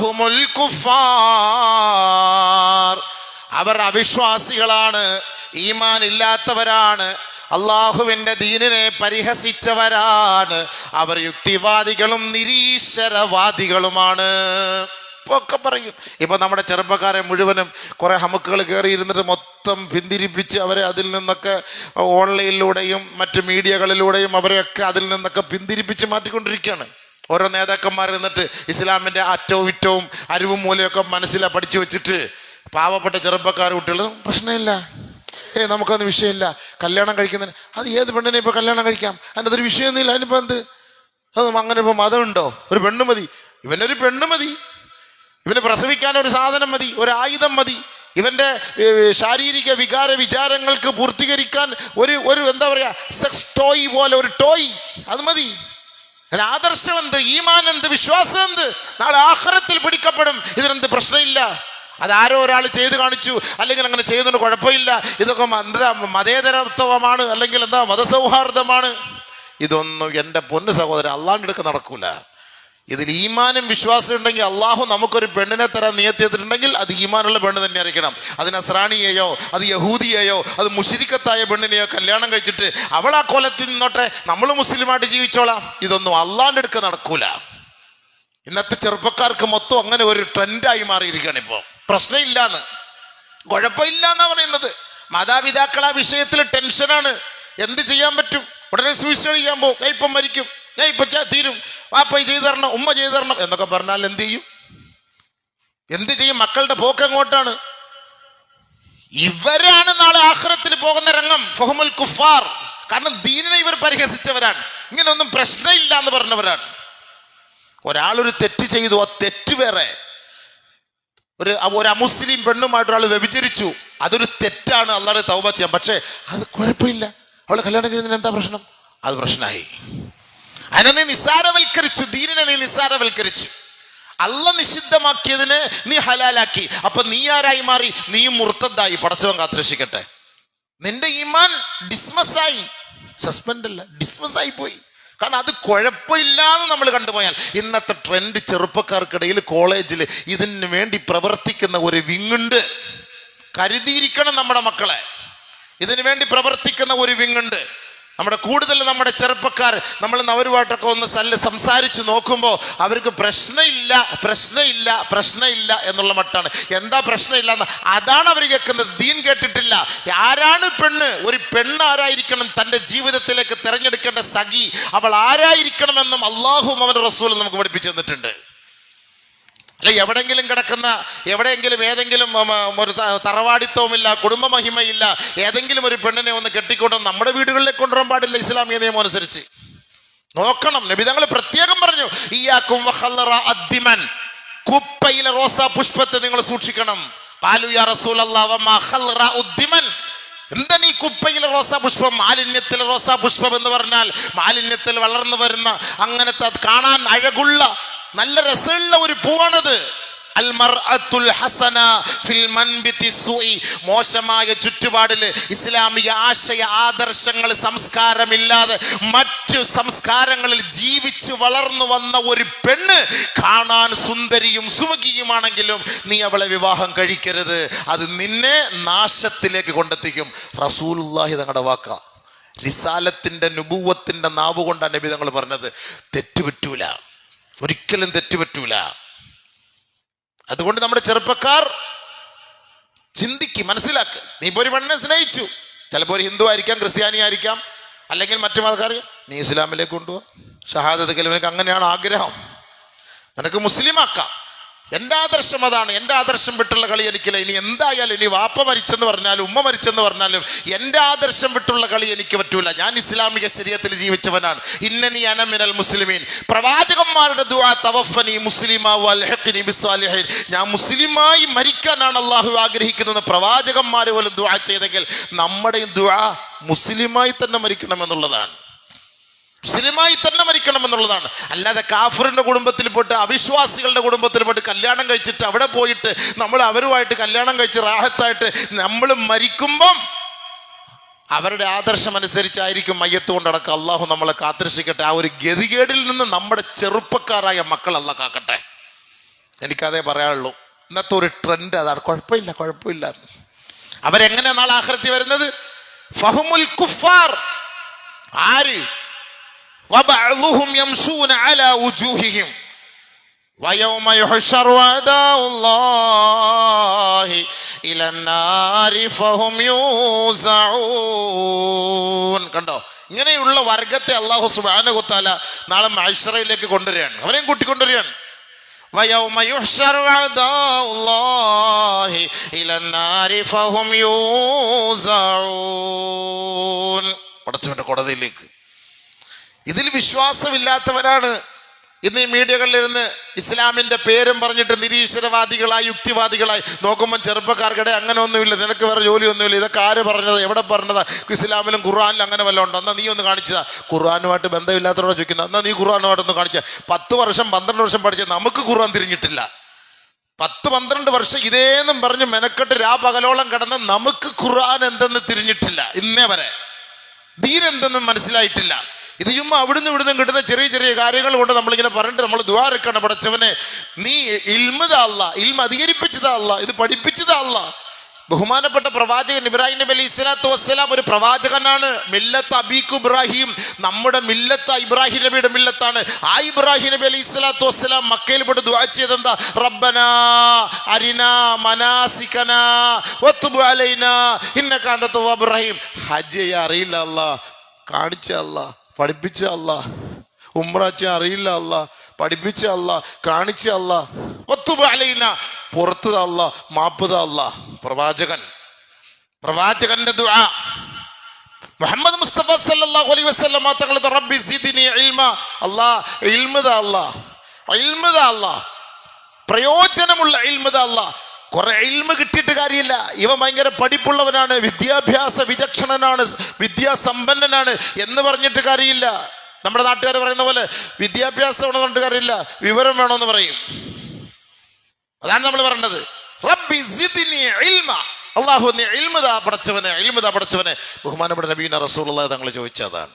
ഹുമുൽ കുഫാർ, അവർ അവിശ്വാസികളാണ്, ഈമാൻ ഇല്ലാത്തവരാണ്, അള്ളാഹുവിന്റെ ദീനിനെ പരിഹസിച്ചവരാണ്, അവർ യുക്തിവാദികളും നിരീശ്വരവാദികളുമാണ് ഒക്കെ പറയും. ഇപ്പൊ നമ്മുടെ ചെറുപ്പക്കാരെ മുഴുവനും കുറെ ഹമുക്കുകൾ കയറി ഇരുന്നിട്ട് മൊത്തം പിന്തിരിപ്പിച്ച് അവരെ അതിൽ നിന്നൊക്കെ ഓൺലൈനിലൂടെയും മറ്റു മീഡിയകളിലൂടെയും അവരെയൊക്കെ അതിൽ നിന്നൊക്കെ പിന്തിരിപ്പിച്ച് മാറ്റിക്കൊണ്ടിരിക്കുകയാണ്. ഓരോ നേതാക്കന്മാർ നിന്നിട്ട് ഇസ്ലാമിൻ്റെ അറ്റവും ഇറ്റവും അരിവും മൂലയൊക്കെ മനസ്സിലാ പഠിച്ചു വെച്ചിട്ട് പാവപ്പെട്ട ചെറുപ്പക്കാർ കുട്ടികൾ പ്രശ്നമില്ല, നമുക്കൊന്നും വിഷയമില്ല, കല്യാണം കഴിക്കുന്നതിന് അത് ഏത് പെണ്ണിനെ ഇപ്പോൾ കല്യാണം കഴിക്കാം, അതിൻ്റെ അതൊരു വിഷയമൊന്നുമില്ല, അതിനിപ്പോൾ എന്ത് അങ്ങനെ ഇപ്പോൾ മതമുണ്ടോ? ഒരു പെണ്ണ് മതി, ഇവനൊരു പെണ്ണ് മതി, ഇവന് പ്രസവിക്കാൻ ഒരു സാധനം മതി, ഒരു ആയുധം മതി, ഇവൻ്റെ ശാരീരിക വികാര വിചാരങ്ങൾക്ക് പൂർത്തീകരിക്കാൻ ഒരു എന്താ പറയുക സെക്സ് ടോയ് പോലെ ഒരു ടോയ് അത് മതി. ആദർശം എന്ത്, ഈമാൻ എന്ത്, വിശ്വാസം എന്ത്, നാളെ ആഖിറത്തിൽ പിടിക്കപ്പെടും. ഇതിനെന്ത് പ്രശ്നമില്ല. അതാരോ ഒരാൾ ചെയ്ത് കാണിച്ചു, അല്ലെങ്കിൽ അങ്ങനെ ചെയ്യുന്നതുകൊണ്ട് കുഴപ്പമില്ല, ഇതൊക്കെ എന്താ മതേതരത്വമാണ്, അല്ലെങ്കിൽ എന്താ മതസൗഹാർദ്ദമാണ്. ഇതൊന്നും എൻ്റെ പൊന്നു സഹോദരൻ അള്ളാഹിൻ്റെ അടുക്ക് നടക്കൂല. ഇതിൽ ഈമാനും വിശ്വാസം ഉണ്ടെങ്കിൽ അള്ളാഹു നമുക്കൊരു പെണ്ണിനെ തരാൻ നിയത്തിയിട്ടുണ്ടെങ്കിൽ അത് ഈമാനുള്ള പെണ്ണ് തന്നെ ആയിരിക്കണം. അത് നസ്രാണിയെയോ അത് യഹൂദിയെയോ അത് മുശ്രിക്കത്തായ പെണ്ണിനെയോ കല്യാണം കഴിച്ചിട്ട് അവൾ ആ കൊലത്തിൽ നിന്നോട്ടെ, നമ്മൾ മുസ്ലിമായിട്ട് ജീവിച്ചോളാം, ഇതൊന്നും അള്ളാഹിൻ്റെ അടുക്ക് നടക്കൂല. ഇന്നത്തെ ചെറുപ്പക്കാർക്ക് മൊത്തം അങ്ങനെ ഒരു ട്രെൻഡായി മാറിയിരിക്കുകയാണ്. ഇപ്പോൾ പ്രശ്നമില്ലാന്ന്, കുഴപ്പമില്ല എന്നാ പറയുന്നത്. മാതാപിതാക്കൾ ആ വിഷയത്തിൽ ടെൻഷനാണ്. എന്ത് ചെയ്യാൻ പറ്റും? ഉടനെ സൂയിസൈഡ് ചെയ്യാൻ പോകും, ഞാൻ ഇപ്പം മരിക്കും, ഞാൻ ഇപ്പം തീരും, വാപ്പ ചെയ്തു തരണം, ഉമ്മ ചെയ്തു തരണം എന്നൊക്കെ പറഞ്ഞാൽ എന്ത് ചെയ്യും? മക്കളുടെ പോക്ക് എങ്ങോട്ടാണ്? ഇവരാണ് നാളെ ആഖിറത്തിൽ പോകുന്ന രംഗം. ഫഹുമുൽ കുഫാർ, കാരണം ദീനിനെ ഇവർ പരിഹസിച്ചവരാണ്, ഇങ്ങനെയൊന്നും പ്രശ്നമില്ല എന്ന് പറഞ്ഞവരാണ്. ഒരാളൊരു തെറ്റ് ചെയ്തു, ആ തെറ്റ് വേറെ. ഒരു അമുസ്ലിം പെണ്ണുമായിട്ട് ഒരാൾ വ്യഭിചരിച്ചു, അതൊരു തെറ്റാണ്, അല്ലാതെ തൗബ ചെയ്യാം. പക്ഷേ അത് കുഴപ്പമില്ല, അവളെ കല്യാണം കഴിയുന്നതിന് എന്താ പ്രശ്നം? അത് പ്രശ്നമായി. അതിനെ നീ നിസ്സാരവൽക്കരിച്ചു, ദീനിനെ നീ നിസ്സാരവൽക്കരിച്ചു, അള്ളാഹ് നിഷിദ്ധമാക്കിയതിനെ നീ ഹലാലാക്കി. അപ്പൊ നീ ആരായി മാറി? നീയും മുർത്തദ്ദായി. പടച്ചവൻ കാത്തുരക്ഷിക്കട്ടെ. നിന്റെ ഈമാൻ ഡിസ്മസായി, സസ്പെൻഡ് അല്ല, ഡിസ്മസായി പോയി. കാരണം അത് കുഴപ്പമില്ലാന്ന് നമ്മൾ കണ്ടുപോയാൽ ഇന്നത്തെ ട്രെൻഡ് ചെറുപ്പക്കാർക്കിടയിൽ കോളേജിൽ ഇതിന് വേണ്ടി പ്രവർത്തിക്കുന്ന ഒരു വിങ്ങുണ്ട്. കരുതിയിരിക്കണം നമ്മുടെ മക്കളെ, ഇതിനു വേണ്ടി പ്രവർത്തിക്കുന്ന ഒരു വിങ്ങുണ്ട്. കൂടുതൽ നമ്മുടെ ചെറുപ്പക്കാർ നമ്മൾ അവരുമായിട്ടൊക്കെ ഒന്ന് സംസാരിച്ച് നോക്കുമ്പോൾ അവർക്ക് പ്രശ്നമില്ല എന്നുള്ള മട്ടാണ്. എന്താ പ്രശ്നമില്ല എന്ന് അതാണ് അവർ കേൾക്കുന്നത്. ദീൻ കേട്ടിട്ടില്ല. ആരാണ് പെണ്ണ്? ഒരു പെണ്ണ് ആരായിരിക്കണം തൻ്റെ ജീവിതത്തിലേക്ക് തിരഞ്ഞെടുക്കേണ്ട സഖി, അവൾ ആരായിരിക്കണമെന്നും അള്ളാഹുവും അവൻ്റെ റസൂലും നമുക്ക് പഠിപ്പിച്ചു തന്നിട്ടുണ്ട്. അല്ലെ എവിടെയെങ്കിലും കിടക്കുന്ന ഏതെങ്കിലും ഒരു തറവാടിത്വമില്ല, കുടുംബ മഹിമയില്ല ഏതെങ്കിലും ഒരു പെണ്ണിനെ ഒന്ന് കെട്ടിക്കൊണ്ടു നമ്മുടെ വീടുകളിലേക്ക് കൊണ്ടുവരാൻ പാടില്ല. ഇസ്ലാമിക നിയമം അനുസരിച്ച് നോക്കണം. നബി തങ്ങൾ പ്രത്യേകം പറഞ്ഞു, ഇയ്യാകും വഖല്ലറ അദ്ദിമൻ, കുപ്പയിലെ റോസാ പുഷ്പത്തെ നിങ്ങൾ സൂക്ഷിക്കണം. ഖാലു യാ റസൂലല്ലാഹ് വമാ ഖല്ലറ ഉദ്ദിമൻ, എന്താണ് ഈ കുപ്പയിലെ റോസാ പുഷ്പം? മാലിന്യത്തിലെ റോസാ പുഷ്പം എന്ന് പറഞ്ഞാൽ മാലിന്യത്തിൽ വളർന്നു വരുന്ന അങ്ങനത്തെ കാണാൻ അഴകുള്ള നല്ല രസമുള്ള ഒരു പൂവാണത്. മോശമായ ചുറ്റുപാടില് ഇസ്ലാമിക ആശയ ആദർശങ്ങൾ സംസ്കാരമില്ലാതെ മറ്റു സംസ്കാരങ്ങളിൽ ജീവിച്ച് വളർന്നു വന്ന ഒരു പെണ്ണ് കാണാൻ സുന്ദരിയും സുമുഖിയുമാണെങ്കിലും നീ അവളെ വിവാഹം കഴിക്കരുത്, അത് നിന്നെ നാശത്തിലേക്ക് കൊണ്ടെത്തിക്കും. റസൂലുള്ളാഹി തങ്ങളുടെ വാക്ക, റിസാലത്തിന്റെ നുബുവത്തിന്റെ നാവ് കൊണ്ടാണ് നബി തങ്ങൾ പറഞ്ഞത്. തെറ്റുപറ്റൂല, ഒരിക്കലും തെറ്റുപറ്റൂല. അതുകൊണ്ട് നമ്മുടെ ചെറുപ്പക്കാർ ചിന്തിക്ക്, മനസ്സിലാക്ക്. നീ ഇപ്പോൾ ഒരു പെണ്ണിനെ സ്നേഹിച്ചു, ചിലപ്പോൾ ഒരു ഹിന്ദു ആയിരിക്കാം, ക്രിസ്ത്യാനി ആയിരിക്കാം, അല്ലെങ്കിൽ മറ്റു മതക്കാർ, നീ ഇസ്ലാമിലേക്ക് കൊണ്ടുപോവാ, ഷഹാദത്ത് കലിമക്ക് അങ്ങനെയാണ് ആഗ്രഹം, നിനക്ക് മുസ്ലിം ആക്കാം. എൻ്റെ ആദർശം അതാണ്, എൻ്റെ ആദർശം വിട്ടുള്ള കളി എനിക്കില്ല. ഇനി എന്തായാലും ഇനി വാപ്പ മരിച്ചെന്ന് പറഞ്ഞാലും ഉമ്മ മരിച്ചെന്ന് പറഞ്ഞാലും എൻ്റെ ആദർശം വിട്ടുള്ള കളി എനിക്ക് പറ്റൂല. ഞാൻ ഇസ്ലാമിക ശരീഅത്തിൽ ജീവിച്ചവനാണ്. ഇന്നനി അന മിനൽ മുസ്ലിമീൻ. പ്രവാചകന്മാരുടെ ദുആ തവഫനി മുസ്ലിമാ വൽഹിഖ്നി ബിസ്സാലിഹീൻ, ഞാൻ മുസ്ലിമായി മരിക്കാനാണ് അള്ളാഹു ആഗ്രഹിക്കുന്നത്. പ്രവാചകന്മാർ പോലും ദുആ ചെയ്തെങ്കിൽ നമ്മുടെയും ദുആ മുസ്ലിമായി തന്നെ മരിക്കണമെന്നുള്ളതാണ്, മുസ്ലിമായി തന്നെ മരിക്കണമെന്നുള്ളതാണ്. അല്ലാതെ കാഫിറിന്റെ കുടുംബത്തിൽ പോയിട്ട് അവിശ്വാസികളുടെ കുടുംബത്തിൽ പോയിട്ട് കല്യാണം കഴിച്ചിട്ട് അവിടെ പോയിട്ട് നമ്മൾ അവരുമായിട്ട് കല്യാണം കഴിച്ച് റാഹത്തായിട്ട് നമ്മൾ മരിക്കുമ്പം അവരുടെ ആദർശം അനുസരിച്ചായിരിക്കും മയ്യത്ത് കൊണ്ടടക്കം. അള്ളാഹു നമ്മളെ കാത്തിരക്ഷിക്കട്ടെ. ആ ഒരു ഗതികേടിൽ നിന്ന് നമ്മുടെ ചെറുപ്പക്കാരായ മക്കൾ അള്ളാഹ് കാക്കട്ടെ. എനിക്കതേ പറയാനുള്ളൂ. ഇന്നത്തെ ഒരു ട്രെൻഡ് അതാണ്. കുഴപ്പമില്ല. അവരെങ്ങനെ നാളെ ആഖിറത്തിൽ വരുന്നത്? ഫഹുമുൽ കുഫാർ. ആര്? വബഅദുഹും യംശൂന അലാ വുജൂഹിഹിം വയൗമ യുഹ്ശറു അദാഉല്ലാഹി ഇലന്നാരി ഫഹും യൂസഊൻ. കണ്ടോ, ഇങ്ങനെയുള്ള വർഗത്തെ അല്ലാഹു സുബ്ഹാനഹു വ തആല നാളെ മഹ്ശറയിലേക്ക് കൊണ്ടുവരികയാണ്. അവരെയും കൂട്ടിക്കൊണ്ടുവരികയാണ്. വയൗമ യുഹ്ശറു അദാഉല്ലാഹി ഇലന്നാരി ഫഹും യൂസഊൻ. പടച്ചവന്റെ കോടതിയിലേക്ക്. ഇതിൽ വിശ്വാസമില്ലാത്തവരാണ് ഇന്ന് ഈ മീഡിയകളിലിരുന്ന് ഇസ്ലാമിന്റെ പേരും പറഞ്ഞിട്ട് നിരീശ്വരവാദികളായി യുക്തിവാദികളായി നോക്കുമ്പോൾ ചെറുപ്പക്കാർക്കിടെ അങ്ങനെ ഒന്നുമില്ല, നിനക്ക് വേറെ ജോലിയൊന്നുമില്ല, ഇതൊക്കെ ആര് പറഞ്ഞത്, എവിടെ പറഞ്ഞതാ, ഇസ്ലാമിലും ഖുർആനിലും അങ്ങനെ വല്ലതും ഉണ്ടോ, എന്നാൽ നീ ഒന്ന് കാണിച്ചതാ. ഖുർആനുമായിട്ട് ബന്ധമില്ലാത്തവരോട് ചോദിക്കുന്നത്, എന്നാൽ നീ ഖുർആനുമായിട്ടൊന്ന് കാണിച്ച. 10 വർഷം 12 വർഷം പഠിച്ച നമുക്ക് ഖുർആൻ തിരിഞ്ഞിട്ടില്ല. 10-12 വർഷം ഇതേന്നും പറഞ്ഞ് മെനക്കെട്ട് പകലോളം കിടന്ന് നമുക്ക് ഖുർആൻ എന്തെന്ന് തിരിഞ്ഞിട്ടില്ല. ഇന്നേ വരെ ദീൻ എന്തെന്നും മനസ്സിലായിട്ടില്ല. ഇത് ചുമ്മാ അവിടുന്ന് കിട്ടുന്ന ചെറിയ ചെറിയ കാര്യങ്ങൾ കൊണ്ട് നമ്മളിങ്ങനെ പറഞ്ഞിട്ട് നമ്മൾ ദുആ എടുക്കണം. പടച്ചവനെ, നീ ഇൽമതാ അല്ലാ, ഇൽമ അധികരിപ്പിച്ചതാ അല്ലാ, ഇത് പഠിപ്പിച്ചതാ അല്ലാ. ബഹുമാനപ്പെട്ട പ്രവാചകൻ ഇബ്രാഹിം നബി അലൈഹി സ്വലാത്തു വസ്സലാം ഒരു പ്രവാചകനാണ്. മില്ലത്ത് അബീകു ഇബ്രാഹിം, നമ്മുടെ മില്ലത്ത് ഇബ്രാഹിം നബിയുടെ മില്ലത്താണ്. ആ ഇബ്രാഹിം നബി അലൈഹി സ്വലാത്തു വസ്സലാം മക്കയിൽ പോയിട്ട് ദുആ ചെയ്തെന്താ? റബ്ബനാ അരിനാ മനാസികനാ വതുബ് അലൈനാ ഇന്നക അൻത തവ്വാബുർ റഹീം. ഹജ്ജ് അറിയില്ല അല്ലാ, കാണിച്ച അല്ലാ, പഠിപ്പിച്ച അല്ലാ. ഉംറ അറിയില്ല അല്ലാ, പഠിപ്പിച്ച അല്ലാ, കാണിച്ച അല്ലാ. വതുബ് അലൈനാ, പുറത്ത് അല്ലാ, മാപ്പ് അല്ലാ. പ്രവാചകന്റെ ദുആ. മുഹമ്മദ് മുസ്തഫ സല്ലല്ലാഹു അലൈഹി വസല്ലം തങ്ങൾ റബ്ബി സിദ്നി ഇൽമ, അല്ലാഹ് ഇൽമ താ അല്ലാഹ്, ഇൽമ താ അല്ലാഹ്, പ്രയോജനമുള്ള ഇൽമ താ അല്ലാഹ്. കുറെ ഇൽമ കിട്ടിയിട്ട് കാര്യമില്ല. ഇവ ഭയങ്കര പഠിപ്പുള്ളവനാണ്, വിദ്യാഭ്യാസ വിചക്ഷണനാണ്, വിദ്യാസമ്പന്നനാണ് എന്ന് പറഞ്ഞിട്ട് കാര്യമില്ല. നമ്മുടെ നാട്ടുകാർ പറയുന്ന പോലെ വിദ്യാഭ്യാസം വേണമെന്ന് പറഞ്ഞിട്ട് കാര്യമില്ല, വിവരം വേണമെന്ന് പറയും. അതാണ് നമ്മൾ പറയേണ്ടത്. റബ്ബി സിദ്നി ഇൽമ, അല്ലാഹു നീ ഇൽമ താ പടച്ചവനെ, ഇൽമ താ പടച്ചവനെ. ബഹുമാനപ്പെട്ട നബീന റസൂലുള്ളാഹി തങ്ങൾ ചോദിച്ചതാണ്.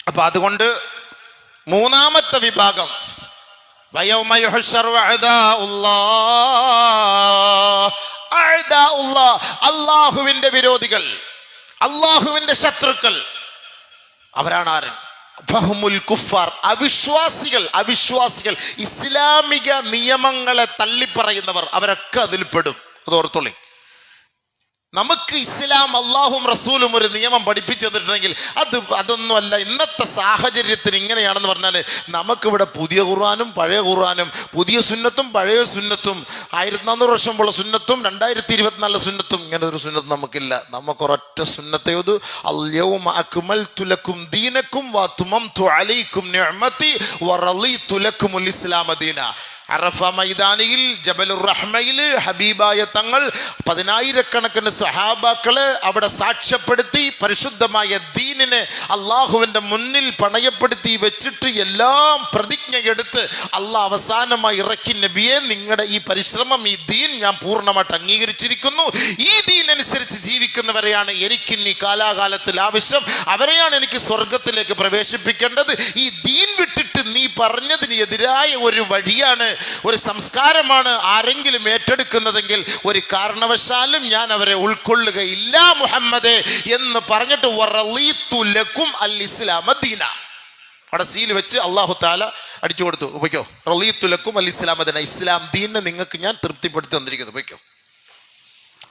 അപ്പൊ അതുകൊണ്ട് മൂന്നാമത്തെ വിഭാഗം വയൗമ യുഹ്ശറു അഅദാഉല്ലാഹ്, അല്ലാഹുവിന്റെ വിരോധികൾ, അല്ലാഹുവിന്റെ ശത്രുക്കൾ. അവരാണ് ആര്? ഫഹുമുൽ കുഫാർ, അവിശ്വാസികൾ, ഇസ്ലാമിക നിയമങ്ങളെ തള്ളിപ്പറയുന്നവർ, അവരൊക്കെ അതിൽ പെടും. അത് ഓർത്തോളി. നമുക്ക് ഇസ്ലാം അള്ളാഹും റസൂലും ഒരു നിയമം പഠിപ്പിച്ചു തന്നിട്ടുണ്ടെങ്കിൽ അതൊന്നുമല്ല. ഇന്നത്തെ സാഹചര്യത്തിന് ഇങ്ങനെയാണെന്ന് പറഞ്ഞാൽ നമുക്കിവിടെ പുതിയ ഖുർആനും പഴയ ഖുർആനും, പുതിയ സുന്നത്തും പഴയ സുന്നത്തും, 1400 വർഷം മുമ്പുള്ള സുന്നത്തും 2024 സുന്നത്തും, ഇങ്ങനെ ഒരു സുന്നത്ത് നമുക്കില്ല. നമുക്കൊരൊറ്റ സുന്നത്തേത് അൽയൗമ അക്മൽതു ലക്കും ദീനക്കും വഅത്മംതു അലൈക്കും നിഅമതി വറളീതു ലക്കുമുൽ ഇസ്ലാമ ദീന. അറഫ മൈതാനിയിൽ ജബലുർ റഹ്മയിൽ ഹബീബായ തങ്ങൾ 10,000 സഹാബാക്കളെ അവിടെ സാക്ഷ്യപ്പെടുത്തി പരിശുദ്ധമായ ദീനിനെ അള്ളാഹുവിൻ്റെ മുന്നിൽ പണയപ്പെടുത്തി വെച്ചിട്ട് എല്ലാം പ്രതിജ്ഞ എടുത്ത് അള്ളാഹ് അവസാനമായി ഇറക്കി, നബിയെ നിങ്ങളുടെ ഈ പരിശ്രമം, ഈ ദീൻ ഞാൻ പൂർണ്ണമായിട്ട് അംഗീകരിച്ചിരിക്കുന്നു. ഈ ദീൻ അനുസരിച്ച് ജീവിക്കുന്നവരെയാണ് എനിക്കിനി കാലാകാലത്തിൽ ആവശ്യം, അവരെയാണ് എനിക്ക് സ്വർഗത്തിലേക്ക് പ്രവേശിപ്പിക്കേണ്ടത്. ഈ ദീൻ വിട്ടിട്ട് നീ പറഞ്ഞതിന് എതിരായ ഒരു വഴിയാണ്, ഒരു സംസ്കാരമാണ് ആരെങ്കിലും ഏറ്റെടുക്കുന്നതെങ്കിൽ ഒരു കാരണവശാലും ഞാൻ അവരെ ഉൾക്കൊള്ളുകയില്ല മുഹമ്മദേ എന്ന് പറഞ്ഞിട്ട് വറളീതു ലക്കും അൽ ഇസ്ലാമ ദീന അവിടെ സീൽ വെച്ച് അല്ലാഹു തആല അടിച്ചു കൊടുത്തു. ഉപയോഗിക്കോ, റളീതു ലക്കും അൽ ഇസ്ലാമ ദീന, ഇസ്ലാം ദീനിനെ നിങ്ങൾക്ക് ഞാൻ തൃപ്തിപ്പെടുത്തി തന്നിരിക്കുന്നു. ഉപയോഗിക്കോ.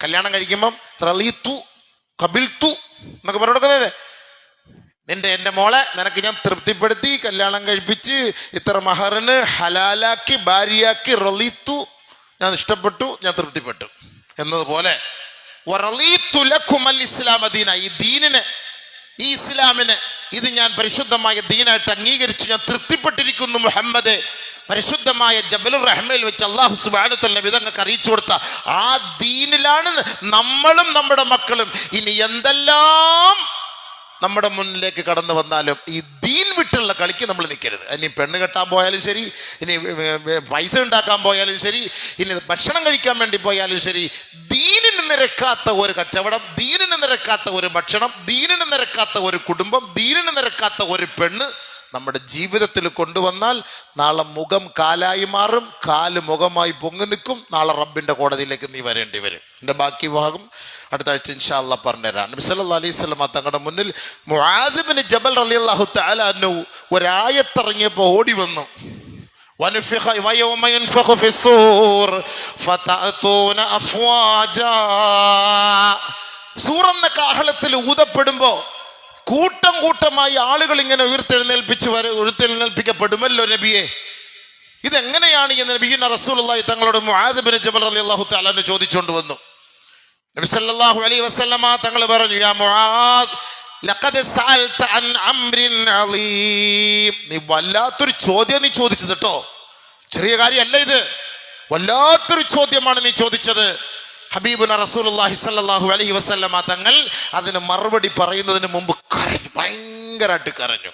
കല്യാണം കഴിക്കുമ്പം റളീതു ഖബിൽതു എന്നൊക്കെ പറഞ്ഞു കൊടുക്കുന്നത്. എൻ്റെ മോളെ നിനക്ക് ഞാൻ തൃപ്തിപ്പെടുത്തി കല്യാണം കഴിപ്പിച്ച് ഇത്ര മഹറിന് ഹലാലാക്കി ഭാര്യയാക്കി, റളീതു ഞാൻ ഇഷ്ടപ്പെട്ടു, ഞാൻ തൃപ്തിപ്പെട്ടു എന്നതുപോലെ വറളീതു ലക്കും അൽ ഇസ്ലാമ ദീന, ഈ ദീനിനെ, ഈ ഇസ്ലാമിനെ, ഇത് ഞാൻ പരിശുദ്ധമായ ദീനായിട്ട് അംഗീകരിച്ച് ഞാൻ തൃപ്തിപ്പെട്ടിരിക്കുന്നു മുഹമ്മദേ. പരിശുദ്ധമായ ജബലുർ റഹ്മയിൽ വെച്ച് അല്ലാഹു സുബ്ഹാനഹു വ തആല വിധങ്ങൾക്ക് അറിയിച്ചു കൊടുത്ത ആ ദീനിലാണ് നമ്മളും നമ്മുടെ മക്കളും. ഇനി എന്തെല്ലാം നമ്മുടെ മുന്നിലേക്ക് കടന്നു വന്നാലും ഈ ദീൻ വിട്ടുള്ള കളിക്ക് നമ്മൾ നിൽക്കരുത്. ഇനി പെണ്ണ് കെട്ടാൻ പോയാലും ശരി, ഇനി പൈസ ഉണ്ടാക്കാൻ പോയാലും ശരി, ഇനി ഭക്ഷണം കഴിക്കാൻ വേണ്ടി പോയാലും ശരി, ദീനിന് നിരക്കാത്ത ഒരു കച്ചവടം, ദീനിന് നിരക്കാത്ത ഒരു ഭക്ഷണം, ദീനിന് നിരക്കാത്ത ഒരു കുടുംബം, ദീനിന് നിരക്കാത്ത ഒരു പെണ്ണ് നമ്മുടെ ജീവിതത്തിൽ കൊണ്ടുവന്നാൽ നാളെ മുഖം കാലായി മാറും, കാല് മുഖമായി പൊങ്ങി നിൽക്കും. നാളെ റബ്ബിന്റെ കോടതിയിലേക്ക് നീ വരേണ്ടി വരും. എൻ്റെ ബാക്കി ഭാഗം അടുത്ത ആഴ്ച ഇൻഷാ അല്ലാഹ് പറഞ്ഞുതരാം. നബി സല്ലല്ലാഹു അലൈഹി വസല്ലം തങ്ങളുടെ മുന്നിൽ മുആദ് ഇബ്നു ജബൽ റളിയല്ലാഹു തആല അൻഹു ഒരായത്തിറങ്ങിയപ്പോൾ ഓടി വന്നു. സൂറെന്ന കാഹളത്തിൽ ഊതപ്പെടുമ്പോ കൂട്ടം കൂട്ടമായി ആളുകൾ ഇങ്ങനെ ഉയർത്തെഴുന്നേൽപ്പിക്കപ്പെടുമല്ലോ നബിയെ, ഇതെങ്ങനെയാണ് എന്ന് നബിയുനാ റസൂലുള്ളാഹി തങ്ങളോട് മുആദ് ഇബ്നു ജബൽ റളിയല്ലാഹു തആല അൻഹു ചോദിച്ചുകൊണ്ട് വന്നു. നബി സല്ലല്ലാഹു അലൈഹി വസല്ലമ തങ്ങൾ പറഞ്ഞു, യാ മുആദ് ലഖദ് സഅൽത അൻ അംരിൻ അളീം, നീ വല്ലാത്തൊരു ചോദ്യം നീ ചോദിച്ചത് കേട്ടോ, ചെറിയ കാര്യമല്ല ഇത്, വല്ലാത്തൊരു ചോദ്യമാണ് നീ ചോദിച്ചത്. ഹബീബുന റസൂലുള്ളാഹി സ്വല്ലല്ലാഹു അലൈഹി വസല്ലമ തങ്ങൾ അതിന് മറുപടി പറയുന്നതിന് മുമ്പ് കരഞ്ഞു, ഭയങ്കരമായിട്ട് കരഞ്ഞു.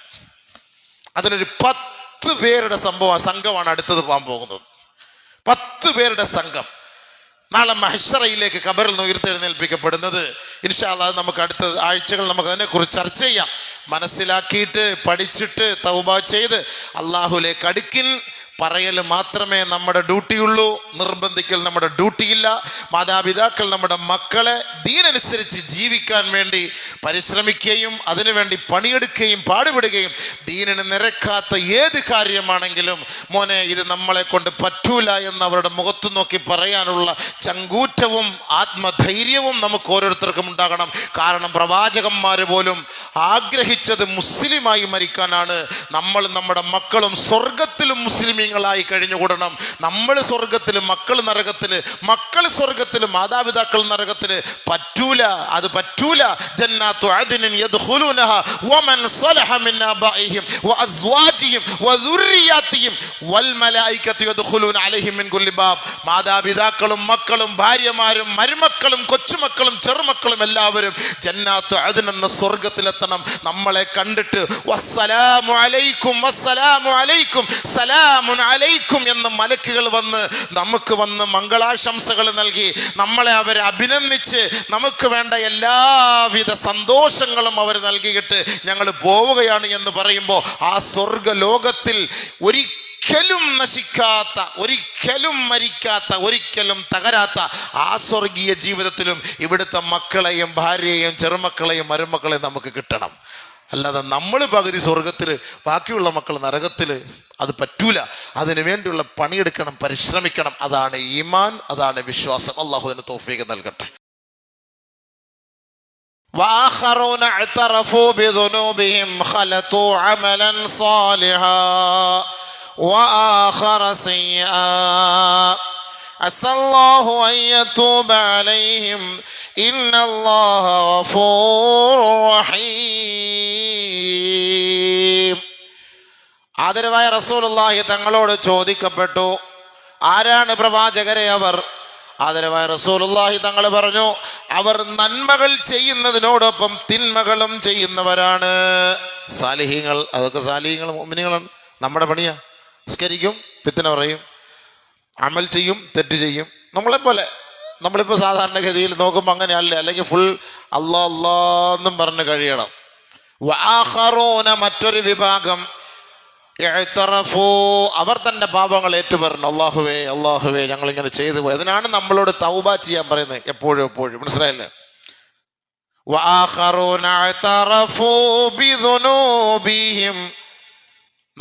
അതിലൊരു 10 പേരുടെ സംഘമാണ് അടുത്തത് പോകാൻ പോകുന്നത്. 10 പേരുടെ സംഘം നാളെ മഹ്ശറയിലേക്ക് ഖബറിൽ നിന്ന് ഉയർത്തെഴുന്നേൽപ്പിക്കപ്പെടുന്നത്. ഇൻഷാ അല്ലാഹ് നമുക്ക് അടുത്ത ആഴ്ചകൾ നമുക്ക് അതിനെക്കുറിച്ച് ചർച്ച ചെയ്യാം. മനസ്സിലാക്കിയിട്ട് പഠിച്ചിട്ട് തൗബ ചെയ്ത് അള്ളാഹുലേക്ക് അടുക്കിൻ. പറയൽ മാത്രമേ നമ്മുടെ ഡ്യൂട്ടിയുള്ളൂ, നിർബന്ധിക്കൽ നമ്മുടെ ഡ്യൂട്ടിയില്ല. മാതാപിതാക്കൾ നമ്മുടെ മക്കളെ ദീനനുസരിച്ച് ജീവിക്കാൻ വേണ്ടി പരിശ്രമിക്കുകയും അതിനുവേണ്ടി പണിയെടുക്കുകയും പാടുപെടുകയും ദീനിന് നിരക്കാത്ത ഏത് കാര്യമാണെങ്കിലും മോനെ ഇത് നമ്മളെ കൊണ്ട് പറ്റൂല എന്ന് അവരുടെ മുഖത്തു നോക്കി പറയാനുള്ള ചങ്കൂറ്റവും ആത്മധൈര്യവും നമുക്ക് ഓരോരുത്തർക്കും ഉണ്ടാകണം. കാരണം പ്രവാചകന്മാർ പോലും ആഗ്രഹിച്ചത് മുസ്ലിമായി മരിക്കാനാണ്. നമ്മൾ നമ്മുടെ മക്കളും സ്വർഗത്തിലും മുസ്ലിമീങ്ങളായി കഴിഞ്ഞുകൂടണം. നമ്മൾ സ്വർഗത്തില്, മക്കൾ നരകത്തില്, മക്കൾ സ്വർഗത്തില്, മാതാപിതാക്കൾ നരകത്തില്. പറ്റൂല, അത് പറ്റൂല. ജന്നാത്തു അദ്നിൻ യദ്ഖുലൂനഹ വമൻ സ്വലഹ മിൻ ആബാഇഹിം വഅസ്വാജിഹിം വദുർരിയാതിഹിം വൽ മലായികതു യദ്ഖുലൂന അലൈഹിം മിൻ കുല്ലി ബാബ്. മാതാപിതാക്കളും മക്കളും ഭാര്യമാരും മരുമക്കളും കൊച്ചുമക്കളും ചെറുമക്കളും എല്ലാവരും ജന്നാത്തു അദ്ൻ എന്ന സ്വർഗത്തിലെത്തണം. നമ്മളെ കണ്ടിട്ട് വസ്സലാമു അലൈക്കും വസ്സലാമു അലൈക്കും സലാമുൻ അലൈക്കും എന്ന് മലക്കുകൾ നമുക്ക് വന്ന് മംഗളാശംസകൾ നൽകി നമ്മളെ അവരെ അഭിനന്ദിച്ച് നമുക്ക് വേണ്ട എല്ലാവിധ സന്തോഷങ്ങളും അവർ നൽകിയിട്ട് ഞങ്ങൾ പോവുകയാണ് എന്ന് പറയുമ്പോൾ ആ സ്വർഗ ലോകത്തിൽ ഒരിക്കലും നശിക്കാത്ത, ഒരിക്കലും മരിക്കാത്ത, ഒരിക്കലും തകരാത്ത ആ സ്വർഗീയ ജീവിതത്തിലും ഇവിടുത്തെ മക്കളെയും ഭാര്യയെയും ചെറുമക്കളെയും മരുമക്കളെയും നമുക്ക് കിട്ടണം. അല്ലാതെ നമ്മൾ പകുതി സ്വർഗത്തിൽ ബാക്കിയുള്ള മക്കൾ നരകത്തിൽ, അത് പറ്റൂല. അതിനു വേണ്ടിയുള്ള പണിയെടുക്കണം, പരിശ്രമിക്കണം. അതാണ് ഈമാൻ, അതാണ് വിശ്വാസം. അല്ലാഹു അതിന് തൗഫീഖ് നൽകട്ടെ. وآخرون اعترفوا بذنوبهم خلطوا عملا صالحا وآخر سيئا عسى الله أن يتوب عليهم إن الله غفور رحيم. ആദരവായ റസൂലുള്ളാഹി തങ്ങളോട് ചോദിക്കപ്പെട്ടു, ആരാണ് പ്രവാചകരെ അവർ? ആദരവായ റസൂലുള്ളാഹി തങ്ങൾ പറഞ്ഞു, അവർ നന്മകൾ ചെയ്യുന്നതിനോടൊപ്പം തിന്മകളും ചെയ്യുന്നവരാണ്. സാലിഹീങ്ങൾ, അതൊക്കെ സാലിഹീങ്ങൾ മുഅ്മിനീങ്ങളാണ്. നമ്മുടെ പണിയാ, നിസ്കരിക്കും, പിത്തന പറയും, അമൽ ചെയ്യും, തെറ്റ് ചെയ്യും. നമ്മളെപ്പോലെ നമ്മളിപ്പോൾ സാധാരണഗതിയിൽ നോക്കുമ്പോൾ അങ്ങനെയല്ല, അല്ലെങ്കിൽ ഫുൾ അല്ലാ അല്ലാന്നും പറഞ്ഞ് കഴിയണം. വആഖറൂന, മറ്റൊരു വിഭാഗം, അവർ തന്റെ പാപങ്ങൾ ഏറ്റുപറഞ്ഞു. അല്ലാഹുവേ അല്ലാഹുവേ ഞങ്ങളിങ്ങനെ ചെയ്തു പോയി. അതിനാണ് നമ്മളോട് തൗബ ചെയ്യാൻ പറയുന്നത് എപ്പോഴും എപ്പോഴും. മനസ്സിലായില്ലേ?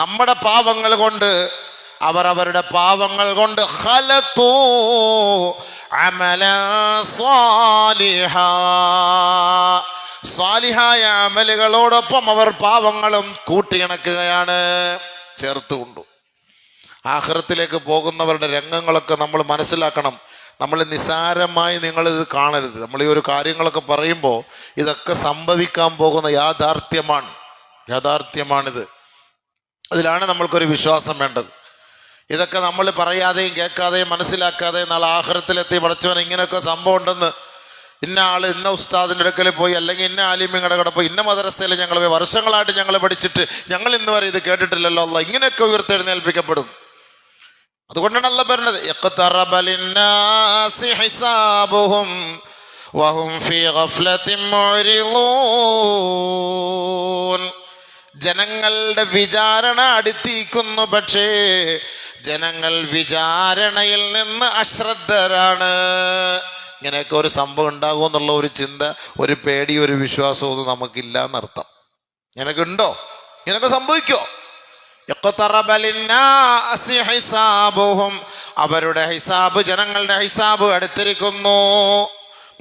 നമ്മുടെ പാപങ്ങൾ കൊണ്ട്, അവർ അവരുടെ പാപങ്ങൾ കൊണ്ട് ഖലതു അമലൻ സാലിഹാ, സാലിഹായ അമലുകളോടൊപ്പം അവർ പാവങ്ങളും കൂട്ടിയിണക്കുകയാണ്, ചേർത്തുകൊണ്ടു. ആഖിറത്തിലേക്ക് പോകുന്നവരുടെ രംഗങ്ങളൊക്കെ നമ്മൾ മനസ്സിലാക്കണം. നമ്മൾ നിസാരമായി നിങ്ങളിത് കാണരുത്. നമ്മൾ ഈ ഒരു കാര്യങ്ങളൊക്കെ പറയുമ്പോൾ ഇതൊക്കെ സംഭവിക്കാൻ പോകുന്ന യാഥാർത്ഥ്യമാണിത്. അതിലാണ് നമ്മൾക്കൊരു വിശ്വാസം വേണ്ടത്. ഇതൊക്കെ നമ്മൾ പറയാതെയും കേൾക്കാതെയും മനസ്സിലാക്കാതെയും നാളെ ആഖിറത്തിലെത്തി പഠിച്ചവൻ ഇങ്ങനെയൊക്കെ സംഭവം ഉണ്ടെന്ന്, ഇന്ന ആള് ഇന്ന ഉസ്താദിൻ്റെ അടുക്കൽ പോയി, അല്ലെങ്കിൽ ഇന്ന ആലിമ്യങ്ങളുടെ കൂടെ പോയി, ഇന്ന മദ്രസയിൽ ഞങ്ങൾ പോയി, വർഷങ്ങളായിട്ട് ഞങ്ങൾ പഠിച്ചിട്ട് ഞങ്ങൾ ഇന്ന് വരെ ഇത് കേട്ടിട്ടില്ലല്ലോ, അല്ലാഹ് ഇങ്ങനെയൊക്കെ ഉയർത്തെഴുന്നേൽപ്പിക്കപ്പെടും. അതുകൊണ്ടാണ് അല്ലാഹ് പറഞ്ഞത്, ഇഖ്തറബ ലിന്നാസി ഹിസാബുഹും വഹും ഫീ ഗഫ്ലത്തിൻ മുഅ്രിളൂൻ. ജനങ്ങളുടെ വിചാരണ അടുത്തിരിക്കുന്നു, പക്ഷേ ജനങ്ങൾ വിചാരണയിൽ നിന്ന് അശ്രദ്ധരാണ്. ഇങ്ങനെയൊക്കെ ഒരു സംഭവം ഉണ്ടാകും എന്നുള്ള ഒരു ചിന്ത, ഒരു പേടി, ഒരു വിശ്വാസവും ഒന്നും നമുക്കില്ല എന്നർത്ഥം. ഇങ്ങനെയൊക്കെ ഇങ്ങനെയൊക്കെ സംഭവിക്കോ? അവരുടെ ഹിസാബ്, ജനങ്ങളുടെ ഹിസാബ് അടുത്തിരിക്കുന്നു,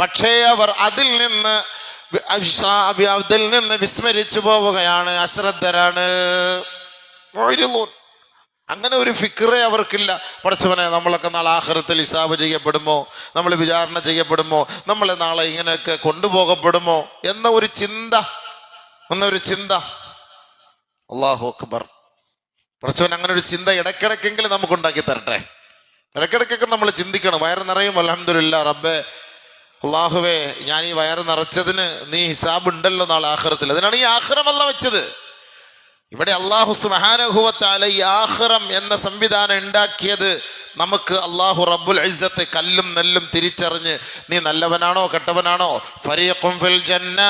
പക്ഷേ അവർ അതിൽ നിന്ന് വിസ്മരിച്ചു പോവുകയാണ്, അശ്രദ്ധരാണ്. അങ്ങനെ ഒരു ഫിക്റേ അവർക്കില്ല. പടച്ചവനെ, നമ്മളൊക്കെ നാളെ ആഖിറത്തിൽ ഹിസാബ് ചെയ്യപ്പെടുമോ, നമ്മൾ വിചാരണ ചെയ്യപ്പെടുമോ, നമ്മൾ നാളെ ഇങ്ങനെയൊക്കെ കൊണ്ടുപോകപ്പെടുമോ എന്ന ഒരു ചിന്ത. അല്ലാഹു അക്ബർ. പടച്ചവൻ അങ്ങനെ ഒരു ചിന്ത ഇടയ്ക്കിടയ്ക്കെങ്കിലും നമുക്ക് ഉണ്ടാക്കി തരട്ടെ. ഇടയ്ക്കിടയ്ക്കൊക്കെ നമ്മൾ ചിന്തിക്കണം. വയറ് നിറയും, അൽഹംദുലില്ലാ റബ്ബേ, അള്ളാഹുവേ, ഞാൻ ഈ വയറ് നിറച്ചതിന് നീ ഹിസാബ് ഉണ്ടല്ലോ നാളെ ആഖിറത്തിൽ. അതിനാണ് ഈ ആഖിറം അല്ലാഹ് വെച്ചത്. ഇവിടെ അല്ലാഹു സുബ്ഹാനഹു വ തആല ഈ ആഖിറം എന്ന സംവിധാനം ഉണ്ടാക്കിയത് നമുക്ക് അല്ലാഹു റബ്ബുൽ ഇസ്സത്ത് കല്ലും നെല്ലും തിരിച്ചറിഞ്ഞ് നീ നല്ലവനാണോ കെട്ടവനാണോ, ഫരീഖും ഫിൽ ജന്ന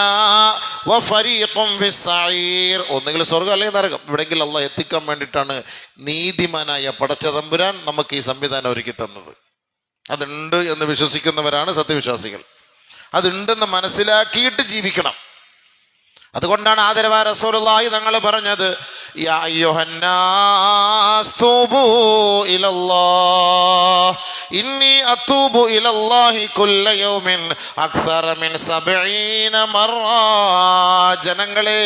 വ ഫരീഖും ഫിസ് സഈർ, ഒന്നുകിൽ സ്വർഗ്ഗം അല്ലെങ്കിൽ നരകം, ഇവിടെങ്കിൽ അല്ലാഹ് എത്തിക്കാൻ വേണ്ടിയിട്ടാണ് നീതിമാനായ പടച്ച തമ്പുരാൻ നമുക്ക് ഈ സംവിധാനം ഒരുക്കി തന്നത്. അതുണ്ട് എന്ന് വിശ്വസിക്കുന്നവരാണ് സത്യവിശ്വാസികൾ. അതുണ്ടെന്ന് മനസ്സിലാക്കിയിട്ട് ജീവിക്കണം. അതുകൊണ്ടാണ് ആദരവായ റസൂലുള്ളാഹി തങ്ങൾ പറഞ്ഞത്, യാ അയ്യുഹന്നാസ് തൂബൂ ഇലല്ലാഹ് ഇന്നി അതൂബു ഇലല്ലാഹി കുല്ല യൗമിൻ അക്സറ മിൻ 70 മറ. ജനങ്ങളെ,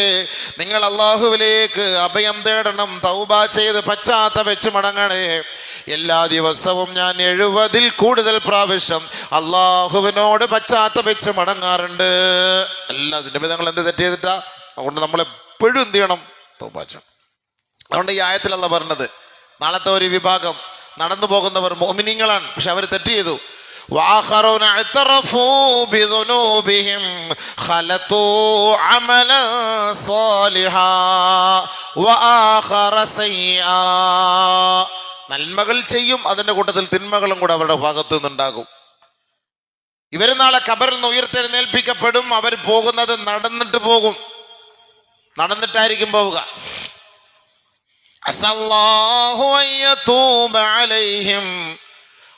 നിങ്ങൾ അല്ലാഹുവിലേക്ക് അഭയം തേടണം, തൗബ ചെയ്ത് പശ്ചാത്തപിച്ച് മടങ്ങണേ. എല്ലാ ദിവസവും ഞാൻ 70-ൽ കൂടുതൽ പ്രാവശ്യം അള്ളാഹുവിനോട് പശ്ചാത്തപിച്ച് മടങ്ങാറുണ്ട്. എല്ലാത്തിൻ്റെ ഞങ്ങൾ എന്ത് തെറ്റ് ചെയ്തിട്ടാ? അതുകൊണ്ട് നമ്മളെപ്പോഴും എന്ത് ചെയ്യണം? തൗബ ചെയ്യണം. അതുകൊണ്ട് ഈ ആയത്തിൽ അല്ലാഹ് പറഞ്ഞത്, നാളത്തെ ഒരു വിഭാഗം നടന്നു പോകുന്നവർ മുഅ്മിനീങ്ങളാണ്, പക്ഷെ അവർ തെറ്റ് ചെയ്തു. وآخرون اعترفوا بذنوبهم خلطوا عملا صالحا وآخر سيئا. നന്മകൾ ചെയ്യും, അതിൻ്റെ കൂട്ടത്തിൽ തിന്മകളും കൂടെ അവരുടെ ഭാഗത്തു നിന്നുണ്ടാകും. ഇവർ നാളെ ഖബറിൽ നിന്ന് ഉയർത്തെഴുന്നേൽപ്പിക്കപ്പെടും. അവർ പോകുന്നത് നടന്നിട്ടായിരിക്കും പോവുക.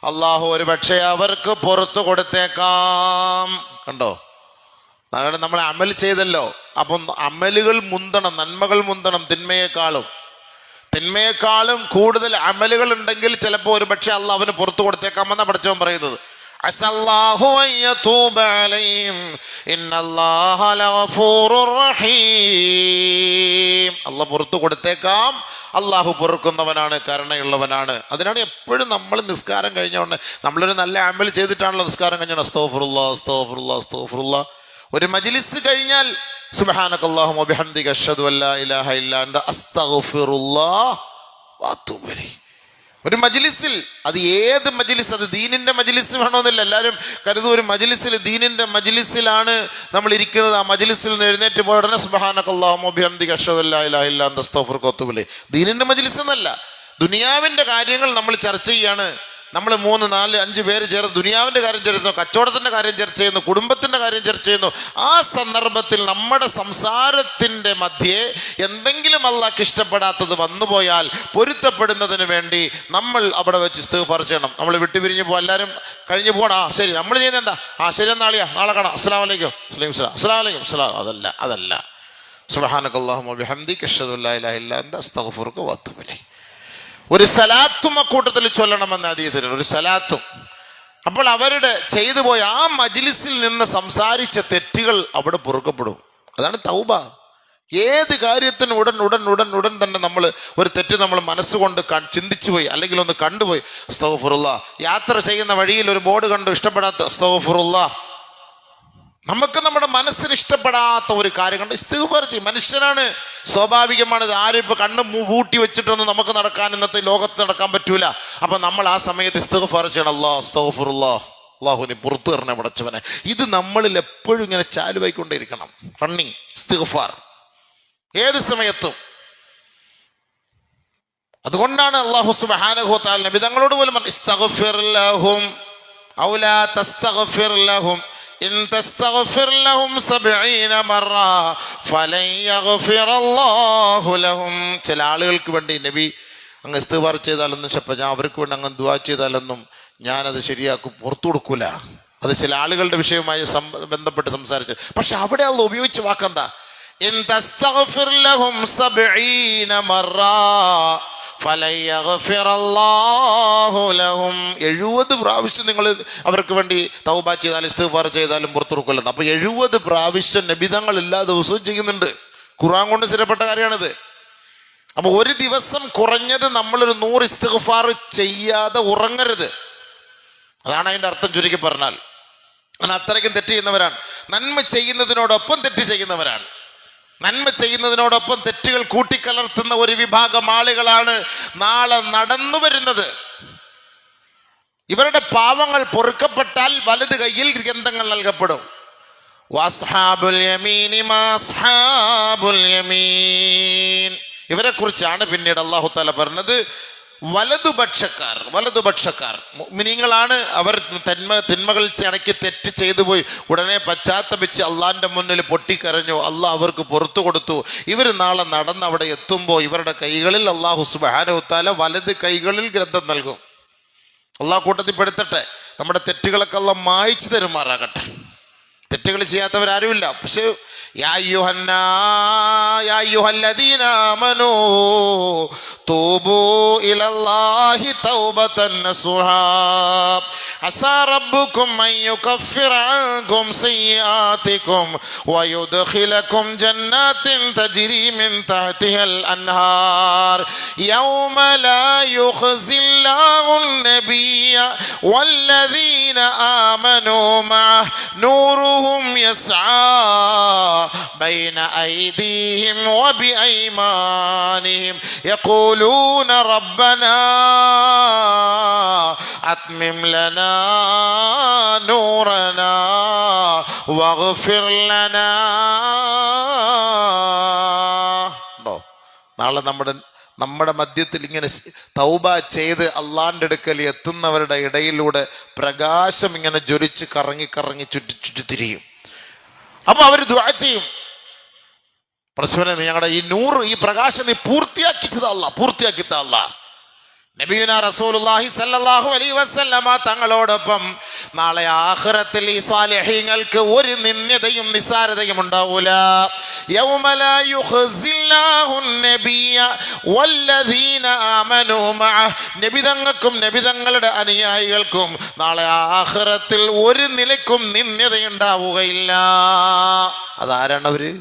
അല്ലാഹു ഒരു പക്ഷേ അവർക്ക് പുറത്തു കൊടുത്തേക്കാം. കണ്ടോ, നമ്മൾ അമൽ ചെയ്തല്ലോ, അപ്പം അമലുകൾ മുന്തണം, നന്മകൾ മുന്തണം തിന്മയെക്കാളും കൂടുതൽ അമലുകൾ ഉണ്ടെങ്കിൽ ചിലപ്പോൾ ഒരു പക്ഷേ അള്ളാഹ് അവന് പുറത്തു കൊടുത്തേക്കാമെന്നാണ് പഠിച്ചവൻ പറയുന്നത്. അള്ളാഹ് പുറത്തു കൊടുത്തേക്കാം. അള്ളാഹു പൊറുക്കുന്നവനാണ്, കരുണയുള്ളവനാണ്. അതിനാണ് എപ്പോഴും നമ്മൾ നിസ്കാരം കഴിഞ്ഞോണ്ട് നമ്മളൊരു നല്ല അമൽ ചെയ്തിട്ടാണല്ലോ നിസ്കാരം കഴിഞ്ഞാൽ അസ്തഗ്ഫിറുല്ലാഹ് അസ്തഗ്ഫിറുല്ലാഹ് അസ്തഗ്ഫിറുല്ലാഹ്. ഒരു മജ്ലിസ് കഴിഞ്ഞാൽ സുബ്ഹാനകല്ലാഹുമ്മ വബിഹംദിക അശ്ഹദു അല്ലാ ഇലാഹ ഇല്ലാ അൻത അസ്തഗ്ഫിറുല്ലാഹ് വഅതൂബു ഇലൈഹി. ഒരു മജ്ലിസിൽ, അത് ഏത് മജ്ലിസ്, അത് ദീനിന്റെ മജ്ലിസ് വേണമെന്നില്ല. എല്ലാവരും കരുതും ഒരു മജ്ലിസിൽ, ദീനിന്റെ മജ്ലിസിലാണ് നമ്മൾ ഇരിക്കുന്നത്, ആ മജ്ലിസിൽ നിന്ന് എഴുന്നേറ്റ് പോയ ഉടനെ സുബ്ഹാനകല്ലാഹുമ്മ വബിഹംദിക അശ്ഹദു അല്ലാ ഇലാഹ ഇല്ലാ അൻത അസ്തഗ്ഫിറുക വഅതൂബു ഇലൈഹി. ദീനിന്റെ മജ്ലിസ് എന്നല്ല, ദുനിയാവിന്റെ കാര്യങ്ങൾ നമ്മൾ ചർച്ച ചെയ്യാണ്. നമ്മൾ 3, 4, 5 പേര് ചേർന്ന് ദുനിയാവിൻ്റെ കാര്യം ചർച്ച ചെയ്യുന്നു, കച്ചവടത്തിൻ്റെ കാര്യം ചർച്ച ചെയ്യുന്നു, കുടുംബത്തിൻ്റെ കാര്യം ചർച്ച ചെയ്യുന്നു. ആ സന്ദർഭത്തിൽ നമ്മുടെ സംസാരത്തിൻ്റെ മധ്യേ എന്തെങ്കിലും അല്ലാഹ്ക്ക് ഇഷ്ടപ്പെടാത്തത് വന്നുപോയാൽ പൊരുത്തപ്പെടുന്നതിന് വേണ്ടി നമ്മൾ അവിടെ വെച്ച് ഇസ്തിഗ്ഫാർ ചെയ്യണം. നമ്മൾ വിട്ടുപിരിഞ്ഞ് പോകും, എല്ലാവരും കഴിഞ്ഞ് പോകണം. ശരി, നമ്മൾ ചെയ്യുന്നത് എന്താ? ശരി, നാളെയാ, നാളെ കാണാം, അസ്സലാമു അലൈക്കും, അസ്സലാമു അലൈക്കും, അതല്ല. സുബ്ഹാനകല്ലാഹുമ്മ വബിഹംദിക അശ്ഹദു അല്ലാ ഇലാഹ ഇല്ലാ അൻത അസ്തഗ്ഫിറുക വഅതൂബു ഇലൈഹി. ഒരു സലാത്തും അക്കൂട്ടത്തിൽ ചൊല്ലണമെന്ന് ഹദീസിലുണ്ട്, ഒരു സലാത്തും. അപ്പോൾ അവരുടെ ചെയ്തു പോയ ആ മജ്ലിസിൽ നിന്ന് സംസാരിച്ച തെറ്റുകൾ അവിടെ പൊറുക്കപ്പെടും. അതാണ് തൗബ. ഏത് കാര്യത്തിനും ഉടൻ തന്നെ നമ്മൾ ഒരു തെറ്റ് നമ്മൾ മനസ്സുകൊണ്ട് ചിന്തിച്ചു പോയി, അല്ലെങ്കിൽ ഒന്ന് കണ്ടുപോയി, അസ്തഗ്ഫിറുല്ലാഹ്. യാത്ര ചെയ്യുന്ന വഴിയിൽ ഒരു ബോർഡ് കണ്ടു, ഇഷ്ടപ്പെടാത്ത, അസ്തഗ്ഫിറുല്ലാഹ്. നമുക്ക് നമ്മുടെ മനസ്സിന് ഇഷ്ടപ്പെടാത്ത ഒരു കാര്യം കണ്ട് ഇസ്തിഗ്ഫാർ ചെയ്യും. മനുഷ്യനാണ്, സ്വാഭാവികമാണ്. ആരും ഇപ്പൊ കണ്ണ് പൂട്ടി വെച്ചിട്ടൊന്നും നമുക്ക് നടക്കാൻ, ഇന്നത്തെ ലോകത്ത് നടക്കാൻ പറ്റൂല. അപ്പൊ നമ്മൾ ആ സമയത്ത് ഇസ്തിഗ്ഫാർ ചെയ്യണം. അല്ലാഹ് അസ്തഗ്ഫിറുല്ലാഹ്, അല്ലാഹു നീ പുറത്തു തരണേ പടച്ചവനെ. ഇത് നമ്മളിൽ എപ്പോഴും ഇങ്ങനെ ചാലുവായിക്കൊണ്ടിരിക്കണം, റണ്ണിങ് ഇസ്തിഗ്ഫാർ ഏത് സമയത്തും. അതുകൊണ്ടാണ് അല്ലാഹു സുബ്ഹാനഹു വ തആല നബി തങ്ങളോട് പോലും ഇസ്തഗ്ഫിർ ലഹും ഔ ലാ തസ്തഗ്ഫിർ ലഹും ഇൻ തസ്തഗ്ഫിർ ലഹും 70 മറ ഫലൻ യഗ്ഫിറല്ലാഹു ലഹും. ചില ആളുകൾക്ക് വേണ്ടി നബി അങ്ങ് ഇസ്തിഗ്ഫാർ ചെയ്താലൊന്നും ഞാൻ അവർക്ക് വേണ്ടി അങ്ങ് ദുആ ചെയ്താലൊന്നും ഞാനത് ശരിയാക്കും, പുറത്തു കൊടുക്കൂല. അത് ചില ആളുകളുടെ വിഷയവുമായി ബന്ധപ്പെട്ട് സംസാരിച്ചു. പക്ഷെ അവിടെ അള്ളാഹ് ഉപയോഗിച്ച വാക്കെന്താ? ഇൻ തസ്തഗ്ഫിർ ലഹും 70 മറ ഫലൻ യഗ്ഫിറല്ലാഹു ലഹും. 70 പ്രാവശ്യം നിങ്ങൾ അവർക്ക് വേണ്ടി തൗബ ചെയ്താലും ഇസ്തിഗ്ഫാർ ചെയ്താലും പുറത്തു കൊടുക്കില്ല. അപ്പൊ 70 പ്രാവശ്യം നബിതങ്ങൾ എല്ലാ ദിവസവും ചെയ്യുന്നുണ്ട്. ഖുർആൻ കൊണ്ട് സ്ഥിരപ്പെട്ട കാര്യമാണിത്. അപ്പൊ ഒരു ദിവസം കുറഞ്ഞത് നമ്മളൊരു 100 ഇസ്തിഗ്ഫാർ ചെയ്യാതെ ഉറങ്ങരുത്. അതാണ് അതിന്റെ അർത്ഥം ചുരുക്കി പറഞ്ഞാൽ. അങ്ങനെ അത്രയ്ക്കും തെറ്റ് ചെയ്യുന്നവരാണ്. നന്മ ചെയ്യുന്നതിനോടൊപ്പം തെറ്റ് ചെയ്യുന്നവരാണ്. നന്മ ചെയ്യുന്നതിനോടൊപ്പം തെറ്റുകൾ കൂട്ടിക്കലർത്തുന്ന ഒരു വിഭാഗം ആളുകളാണ് നാളെ നടന്നു വരുന്നത്. ഇവരുടെ പാവങ്ങൾ പൊറുക്കപ്പെട്ടാൽ വലത് കയ്യിൽ ഗ്രന്ഥങ്ങൾ നൽകപ്പെടും. വസ്ഹാബുൽ യമീനി മാ അസ്ഹാബുൽ യമീൻ. ഇവരെ കുറിച്ചാണ് പിന്നീട് അല്ലാഹു തആല പറഞ്ഞത്. വലതുപക്ഷക്കാർ മുഅ്മിനീങ്ങളാണ്. അവർ തിന്മകൾ ഇടയ്ക്ക് തെറ്റ് ചെയ്തു പോയി ഉടനെ പശ്ചാത്തപിച്ച് അള്ളാന്റെ മുന്നിൽ പൊട്ടിക്കരഞ്ഞു. അള്ളാഹ് അവർക്ക് പുറത്തു കൊടുത്തു. ഇവർ നാളെ നടന്ന് അവിടെ എത്തുമ്പോൾ ഇവരുടെ കൈകളിൽ അല്ലാഹു സുബ്ഹാനഹു വ തആല വലത് കൈകളിൽ ഗ്രന്ഥം നൽകും. അള്ളാഹ് കൂട്ടത്തിൽ പെടുത്തട്ടെ. നമ്മുടെ തെറ്റുകളൊക്കെ അള്ളാഹ് മായ്ച്ചു തരുമാറാകട്ടെ. തെറ്റുകൾ ചെയ്യാത്തവരാരുമില്ല. പക്ഷെ യാ അയ്യുഹല്ലദീന ആമനൂ തൂബൂ ഇലല്ലാഹി തൗബതൻ നസുഹാ അസാ റബ്ബുക്കും അൻ യുകഫിറ അൻകും സയ്യിആതികും വയുദ്ഖിലകും ജന്നാത്തിൻ തജ്രി മിൻ തഹ്തിഹൽ അൻഹാർ യൗമ ലാ യുഖ്സില്ലാഹുൻ നബിയ്യ വല്ലദീന ആമനൂ മഅഹു നൂറുഹും യസ്ആ بين أيديهم وبأيمانهم يقولون ربنا أتمم لنا نورنا واغفر لنا. നാളെ നമ്മുടെ മധ്യത്തിൽ ഇങ്ങനെ തൗബ ചെയ്ത് അള്ളാന്റെ അടുക്കൽ എത്തുന്നവരുടെ ഇടയിലൂടെ പ്രകാശം ഇങ്ങനെ ജ്വലിച്ച് കറങ്ങി ചുറ്റി തിരിയും. അപ്പൊ അവർ ദുആ ചെയ്യും, പടച്ചവനെ ഞങ്ങളുടെ ഈ നൂറ്, ഈ പ്രകാശം നീ പൂർത്തിയാക്കി തള്ള. നബിയുനാ റസൂലുള്ളാഹി സ്വല്ലല്ലാഹു അലൈഹി വസല്ലമ തങ്ങളോടൊപ്പം നാളെ ആഖിറത്തിൽ ഈ സ്വാലിഹീങ്ങൾക്ക് ഒരു നിന്ദ്യതയും നിസ്സാരതയും ഉണ്ടാവൂല. യൗമ ലാ യുഖ്സില്ലാഹു നബിയ്യ വല്ലദീന ആമനൂ മഅഹു. നബിതങ്ങൾക്കും നബിതങ്ങളുടെ അനുയായികൾക്കും നാളെ ആഖിറത്തിൽ ഒരു നിലയ്ക്കും നിന്ദ്യതയുണ്ടാവുകയില്ല. അതാരാണ് അവര്?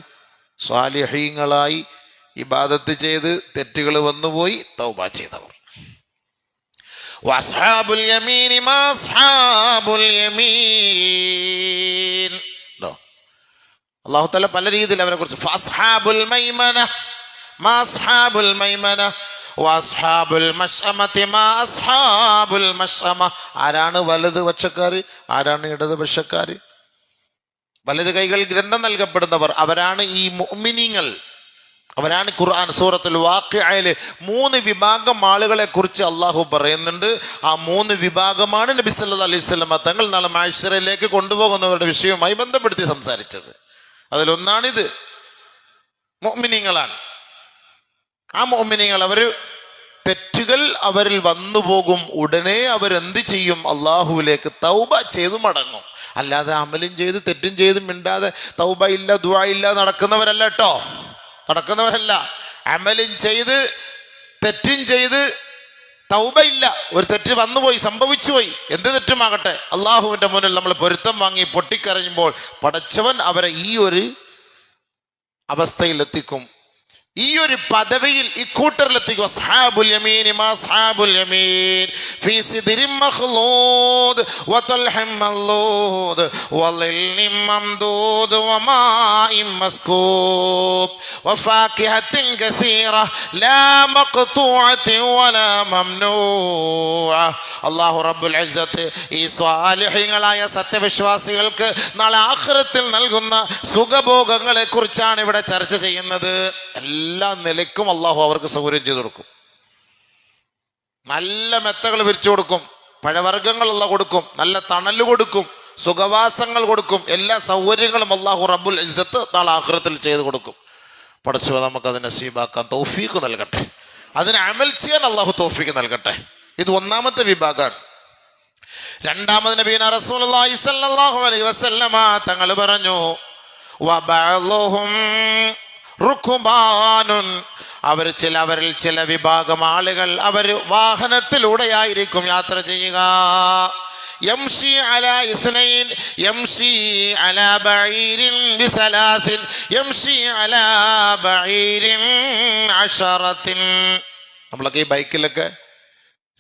സ്വാലിഹീങ്ങളായി ഇബാദത്ത് ചെയ്ത് തെറ്റുകൾ വന്നുപോയി തൗബ ചെയ്തവർ. വഅസ്ഹാബുൽ യമീനി മാ അസ്ഹാബുൽ യമീൻ. അല്ലാഹു തആല പല രീതിയിൽ അവരെ കുറിച്ച് ഫഅസ്ഹാബുൽ മൈമന മാ അസ്ഹാബുൽ മൈമന വഅസ്ഹാബുൽ മശ്അമതി മാ അസ്ഹാബുൽ മശ്അമ. ആരാണ് വലത് പക്ഷക്കാർ, ആരാണ് ഇടത് പക്ഷക്കാർ? വലത് കൈകൾ ഗ്രന്ഥം നൽകപ്പെടുന്നവർ അവരാണ് ഈ മുഅ്മിനീങ്ങൾ. അവരാണ് ഖുർആൻ സൂറത്തുൽ വാഖിഅയിലെ 3 വിഭാഗം ആളുകളെ കുറിച്ച് അള്ളാഹു പറയുന്നുണ്ട്. ആ 3 വിഭാഗമാണ് നബി സല്ലല്ലാഹു അലൈഹി വസല്ലം തങ്ങൾ നാളെ മഹ്ശറിലേക്ക് കൊണ്ടുപോകുന്നവരുടെ വിഷയവുമായി ബന്ധപ്പെടുത്തി സംസാരിച്ചത്. അതിലൊന്നാണിത്. മുഅ്മിനീങ്ങളാണ്. ആ മുഅ്മിനീങ്ങൾ അവർ തെറ്റുകൾ അവരിൽ വന്നു പോകും. ഉടനെ അവരെന്ത് ചെയ്യും? അള്ളാഹുവിലേക്ക് തൗബ ചെയ്തു മടങ്ങും. അല്ലാതെ അമലും ചെയ്ത് തെറ്റും ചെയ്ത് മിണ്ടാതെ തൗബ ഇല്ല ദുആ ഇല്ല നടക്കുന്നവരല്ല കേട്ടോ, നടക്കുന്നവരല്ല. അമലും ചെയ്ത് തെറ്റും ചെയ്ത് തൗബ ഇല്ല. ഒരു തെറ്റ് വന്നുപോയി, സംഭവിച്ചുപോയി, എന്ത് തെറ്റുമാകട്ടെ, അള്ളാഹുവിൻ്റെ മുന്നിൽ നമ്മൾ പൊരുത്തം വാങ്ങി പൊട്ടിക്കരയുമ്പോൾ പടച്ചവൻ അവരെ ഈ ഒരു അവസ്ഥയിലെത്തിക്കും, ഈ ഒരു പദവിയിൽ ഇക്കൂട്ടറിലെത്തിക്കും. അസ്ഹാബുൽ യമീൻ മാ അസ്ഹാബുൽ യമീൻ ഫീ സിദ്രിൻ മഖ്ലൂദ് വതൽഹിൻ മംലൂദ് വളില്ലിൻ മംദൂദ് വമാഇൻ മസ്കൂബ് വഫാകിഹത്തിൻ കസീറ ലാ മഖ്തൂഅത്തിൻ വലാ മംനൂഅ. അല്ലാഹു റബ്ബുൽ ഇസ്സത്ത് ഈ സ്വാലിഹീങ്ങളായ സത്യവിശ്വാസികൾക്ക് നാളെ ആഖിറത്തിൽ നൽകുന്ന സുഖഭോഗങ്ങളെ കുറിച്ചാണ് ഇവിടെ ചർച്ച ചെയ്യുന്നത്. എല്ലാ നിലയ്ക്കും അള്ളാഹു അവർക്ക് സൗകര്യം ചെയ്തു കൊടുക്കും. നല്ല മെത്തകൾ വിരിച്ചു കൊടുക്കും, പഴവർഗ്ഗങ്ങൾ കൊടുക്കും, നല്ല തണല് കൊടുക്കും, സുഖവാസങ്ങൾ കൊടുക്കും, എല്ലാ സൗകര്യങ്ങളും അല്ലാഹു റബ്ബുൽ ഇസ്സത്ത് നാളെ ആഖിറത്തിൽ ചെയ്തു കൊടുക്കും. പടച്ചവൻ നമുക്കത് നസീബാക്കാൻ തൗഫീഖ് നൽകട്ടെ, അതിന് അമൽ ചെയ്യാൻ അല്ലാഹു തൗഫീഖ് നൽകട്ടെ. ഇത് ഒന്നാമത്തെ വിഭാഗമാണ്. രണ്ടാമത് നബിയുനാ റസൂലുള്ളാഹി സ്വല്ലല്ലാഹു അലൈഹി വസല്ലമ തങ്ങൾ പറഞ്ഞു, വബഅളുഹും റുക്ബാനുൻ, അവരിൽ ചില വിഭാഗം ആളുകൾ അവർ വാഹനത്തിലൂടെയായിരിക്കും യാത്ര ചെയ്യുക. യംശി അലാ ഇസ്നൈൻ യംശി അലാ ബഈരിൻ ബിസലാസിൻ യംശി അലാ ബഈരിൻ അശറത്തിൻ. നമ്മളൊക്കെ ഈ ബൈക്കിലൊക്കെ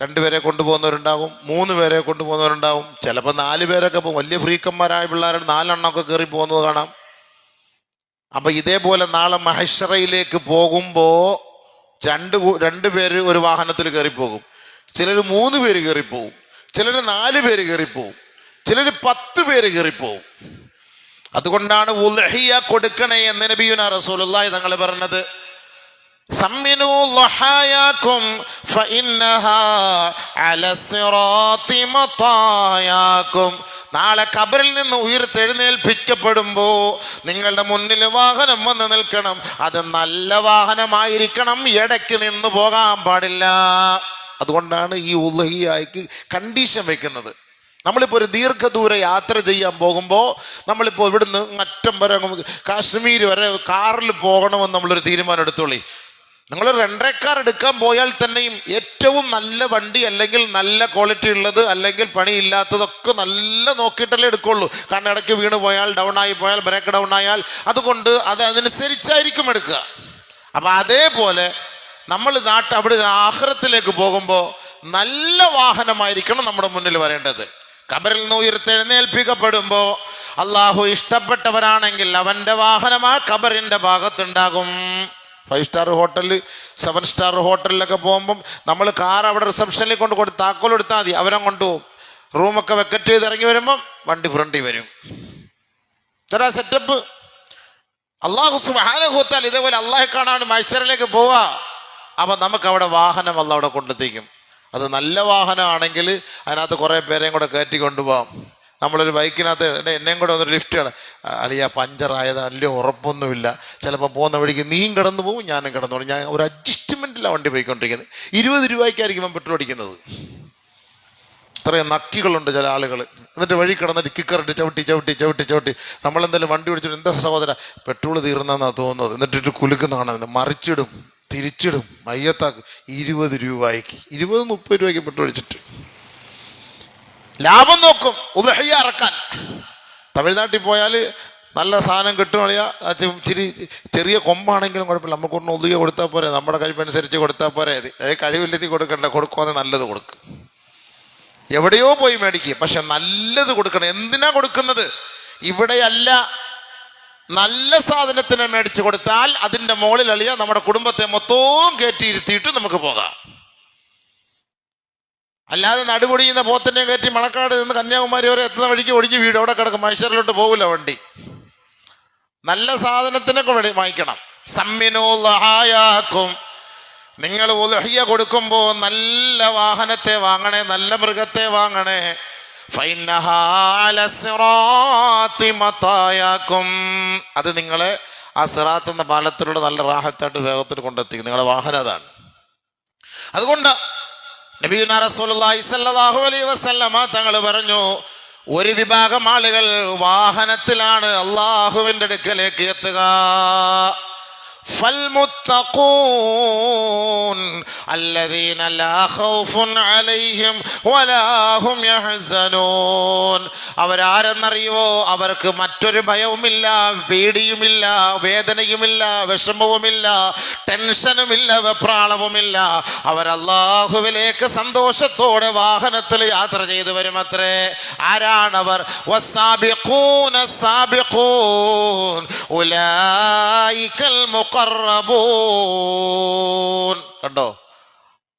2 പേരെ കൊണ്ടുപോകുന്നവരുണ്ടാകും, 3 പേരെ കൊണ്ടുപോകുന്നവരുണ്ടാകും, ചിലപ്പോൾ 4 പേരൊക്കെ പോകും. വലിയ ഫ്രീക്കന്മാരായ പിള്ളേരുടെ 4 എണ്ണമൊക്കെ കയറി പോകുന്നത് കാണാം. അപ്പം ഇതേപോലെ നാളെ മഹ്ശറയിലേക്ക് പോകുമ്പോൾ 2 പേര് ഒരു വാഹനത്തിൽ കയറിപ്പോകും. ചിലർ 3 പേര് കയറിപ്പോവും, ചിലർ 4 പേര് കയറിപ്പോവും, ചിലർ 10 പേര് കയറിപ്പോവും. അതുകൊണ്ടാണ് ഉദ്ഹിയ കൊടുക്കണേ എന്ന് നബിയുനാ റസൂലുള്ളാഹി തങ്ങൾ പറഞ്ഞത്. സമ്മിനു ളഹായാകും ഫഇന്നഹാ അലസ്സിറാത്തി മതായാകും. നാളെ ഖബറിൽ നിന്ന് ഉയർത്തെഴുന്നേൽപ്പിക്കപ്പെടുമ്പോൾ നിങ്ങളുടെ മുന്നിൽ വാഹനം വന്ന് നിൽക്കണം. അത് നല്ല വാഹനമായിരിക്കണം, ഇടയ്ക്ക് നിന്ന് പോകാൻ പാടില്ല. അതുകൊണ്ടാണ് ഈ ഉദ്ഹിയയ്ക്ക് കണ്ടീഷൻ വെക്കുന്നത്. നമ്മളിപ്പോൾ ഒരു ദീർഘദൂര യാത്ര ചെയ്യാൻ പോകുമ്പോൾ, നമ്മളിപ്പോൾ ഇവിടുന്ന് അറ്റം വരെ കാശ്മീർ വരെ കാറിൽ പോകണമെന്ന് നമ്മളൊരു തീരുമാനം എടുത്തോളി. നിങ്ങൾ 2.5 കാർ എടുക്കാൻ പോയാൽ തന്നെയും ഏറ്റവും നല്ല വണ്ടി, അല്ലെങ്കിൽ നല്ല ക്വാളിറ്റി ഉള്ളത്, അല്ലെങ്കിൽ പണിയില്ലാത്തതൊക്കെ നല്ല നോക്കിയിട്ടല്ലേ എടുക്കുള്ളൂ. കാരണം ഇടയ്ക്ക് വീണ് പോയാൽ, ഡൗൺ ആയി പോയാൽ, ബ്രേക്ക് ഡൗൺ ആയാൽ, അതുകൊണ്ട് അതനുസരിച്ചായിരിക്കും എടുക്കുക. അപ്പം അതേപോലെ നമ്മൾ അവിടെ ആഖിറത്തിലേക്ക് പോകുമ്പോൾ നല്ല വാഹനമായിരിക്കണം നമ്മുടെ മുന്നിൽ വരേണ്ടത്. ഖബറിൽ നിന്ന് ഉയർത്തെഴുന്നേൽപ്പിക്കപ്പെടുമ്പോൾ അള്ളാഹു ഇഷ്ടപ്പെട്ടവരാണെങ്കിൽ അവൻ്റെ വാഹനം ആ ഖബറിൻ്റെ ഭാഗത്തുണ്ടാകും. 5 സ്റ്റാർ ഹോട്ടലിൽ, 7 സ്റ്റാർ ഹോട്ടലിലൊക്കെ പോകുമ്പം നമ്മൾ കാർ അവിടെ റിസപ്ഷനിൽ കൊണ്ട് താക്കോൽ എടുത്താൽ മതി, അവരെ കൊണ്ടുപോകും. റൂമൊക്കെ വെക്കറ്റ് ചെയ്ത് ഇറങ്ങി വരുമ്പം വണ്ടി ഫ്രണ്ടിൽ വരും. ഇത്ര സെറ്റപ്പ്. അള്ളാഹു സുബ്ഹാനഹു വ തആല ഇതേപോലെ അള്ളാഹെ കാണാൻ മഹ്ശറിലേക്ക് പോവാ. അപ്പം നമുക്കവിടെ വാഹനം അള്ളാഹ് അവിടെ കൊണ്ടെത്തിക്കും. അത് നല്ല വാഹനമാണെങ്കിൽ അതിനകത്ത് കുറേ പേരെയും കൂടെ കയറ്റി കൊണ്ടുപോകാം. നമ്മളൊരു ബൈക്കിനകത്ത് എന്നെയും കൂടെ വന്നൊരു ലിഫ്റ്റാണ്, അളിയ പഞ്ചറായത് വലിയ ഉറപ്പൊന്നുമില്ല, ചിലപ്പോൾ പോകുന്ന വഴിക്ക് നീയും കിടന്നു പോകും ഞാനും കിടന്നു പോകും. ഞാൻ ഒരു അഡ്ജസ്റ്റ്മെൻറ്റിലാണ് വണ്ടി പോയിക്കൊണ്ടിരിക്കുന്നത്. 20 രൂപയ്ക്കായിരിക്കും പെട്രോൾ അടിക്കുന്നത്. ഇത്രയും നക്കികളുണ്ട് ചില ആളുകൾ. എന്നിട്ട് വഴി കിടന്നിട്ട് കിക്കറിട്ട് ചവിട്ടി നമ്മളെന്തായാലും വണ്ടി ഓടിച്ചിട്ട് എന്താ സഹോദര പെട്രോൾ തീർന്നെന്നാണ് തോന്നുന്നത്. എന്നിട്ടിട്ട് കുലുക്കുന്നതാണ്, അതിന് മറിച്ചിടും, തിരിച്ചിടും, മയ്യത്താക്കും. 20 രൂപയ്ക്ക് 20-30 രൂപയ്ക്ക് പെട്രോൾ അടിച്ചിട്ട് ലാഭം നോക്കും ഉദ്ഹിയ ഇറക്കാൻ. തമിഴ്നാട്ടിൽ പോയാൽ നല്ല സാധനം കിട്ടും. അളിയാ ഇച്ചിരി ചെറിയ കൊമ്പാണെങ്കിലും കുഴപ്പമില്ല, നമുക്കൊന്ന് ഉദ്ഹിയ കൊടുത്താൽ പോരെ, നമ്മുടെ കഴിവനുസരിച്ച് കൊടുത്താൽ പോരെ. കഴിവില്ലെത്തി കൊടുക്കണ്ട, കൊടുക്കുവാന്ന് നല്ലത് കൊടുക്കും. എവിടെയോ പോയി മേടിക്കുക, പക്ഷെ നല്ലത് കൊടുക്കണം. എന്തിനാ കൊടുക്കുന്നത്? ഇവിടെയല്ല, നല്ല സാധനത്തിനെ മേടിച്ച് കൊടുത്താൽ അതിൻ്റെ മുകളിൽ അളിയ നമ്മുടെ കുടുംബത്തെ മൊത്തവും കയറ്റിയിരുത്തിയിട്ട് നമുക്ക് പോകാം. അല്ലാതെ നടുപൊടിയുന്ന പോത്തിനെ കയറ്റി മണക്കാട് നിന്ന് കന്യാകുമാരി വരെ എത്തുന്ന വഴിക്ക് ഒടിഞ്ഞ് വീട് അവിടെ കിടക്കും, മഹ്ശറിലോട്ട് പോകില്ല വണ്ടി. നല്ല സാധനത്തിനൊക്കെ വേണ്ടി വാങ്ങിക്കണം. സമ്മിനു ളഹായാകും, നിങ്ങൾ ഉദ്ഹിയ കൊടുക്കുമ്പോൾ നല്ല വാഹനത്തെ വാങ്ങണേ, നല്ല മൃഗത്തെ വാങ്ങണേ. ഫഇന്നഹാ അലസ്സിറാത്തി മതായാകും, അത് നിങ്ങളെ ആ സിറാത്ത് എന്ന പാലത്തിലൂടെ നല്ല റാഹത്തായിട്ട് വേഗത്തിൽ കൊണ്ടെത്തിക്കും. നിങ്ങളുടെ വാഹനം അതാണ്. അതുകൊണ്ട് നബിയുനാ റസൂലുള്ളാഹി സ്വല്ലല്ലാഹു അലൈഹി വസല്ലമ തങ്ങൾ പറഞ്ഞു, ഒരു വിഭാഗം ആളുകൾ വാഹനത്തിലാണ് അള്ളാഹുവിൻ്റെ അടുക്കലേക്ക് എത്തുക. فالمتقون الذين لا خوف عليهم ولا هم يحزنون, അവരാരെന്നറിയുമോ? അവർക്ക് മറ്റൊരു ഭയവുമില്ല, പേടിയുമില്ല, വേദനയുമില്ല, വിഷമവുമില്ല, ടെൻഷനുമില്ല, വെപ്രാളവുമില്ല. അവർ അല്ലാഹുവിലേക്ക് സന്തോഷത്തോടെ വാഹനത്തിൽ യാത്ര ചെയ്തു വരുമത്രേ. ആരാണവർ? വസ്സാബിഖൂന സാബിഖൂൻ ഉലൈകൽ മുഖറബൂൻ. കണ്ടോ,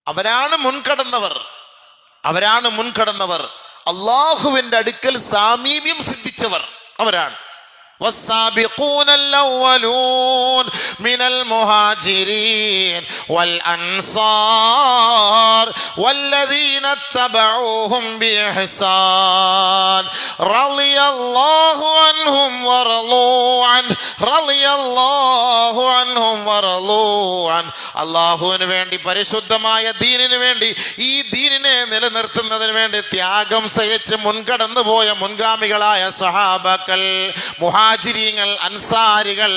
അവരാണ് മുൻകടന്നവർ, അള്ളാഹുവിൻ്റെ അടുക്കൽ സാമീപ്യം സിദ്ധിച്ചവർ അവരാണ്. والسابقون الأولون من المهاجرين والأنصار والذين اتبعوهم بإحسان رضي الله عنهم ورضوا عنه رضي الله عنهم ورضوا عنه. അല്ലാഹുവിന് വേണ്ടി, പരിശുദ്ധമായ ദീനിന് വേണ്ടി, ഈ ദീനിനെ നിലനിർത്തുന്നതിന് വേണ്ടി ത്യാഗം സഹിച്ച് മുൻകടന്നു പോയ മുൻഗാമികളായ സഹാബാക്കൾ, മുഹാജിരീങ്ങൾ, അൻസാരികൾ,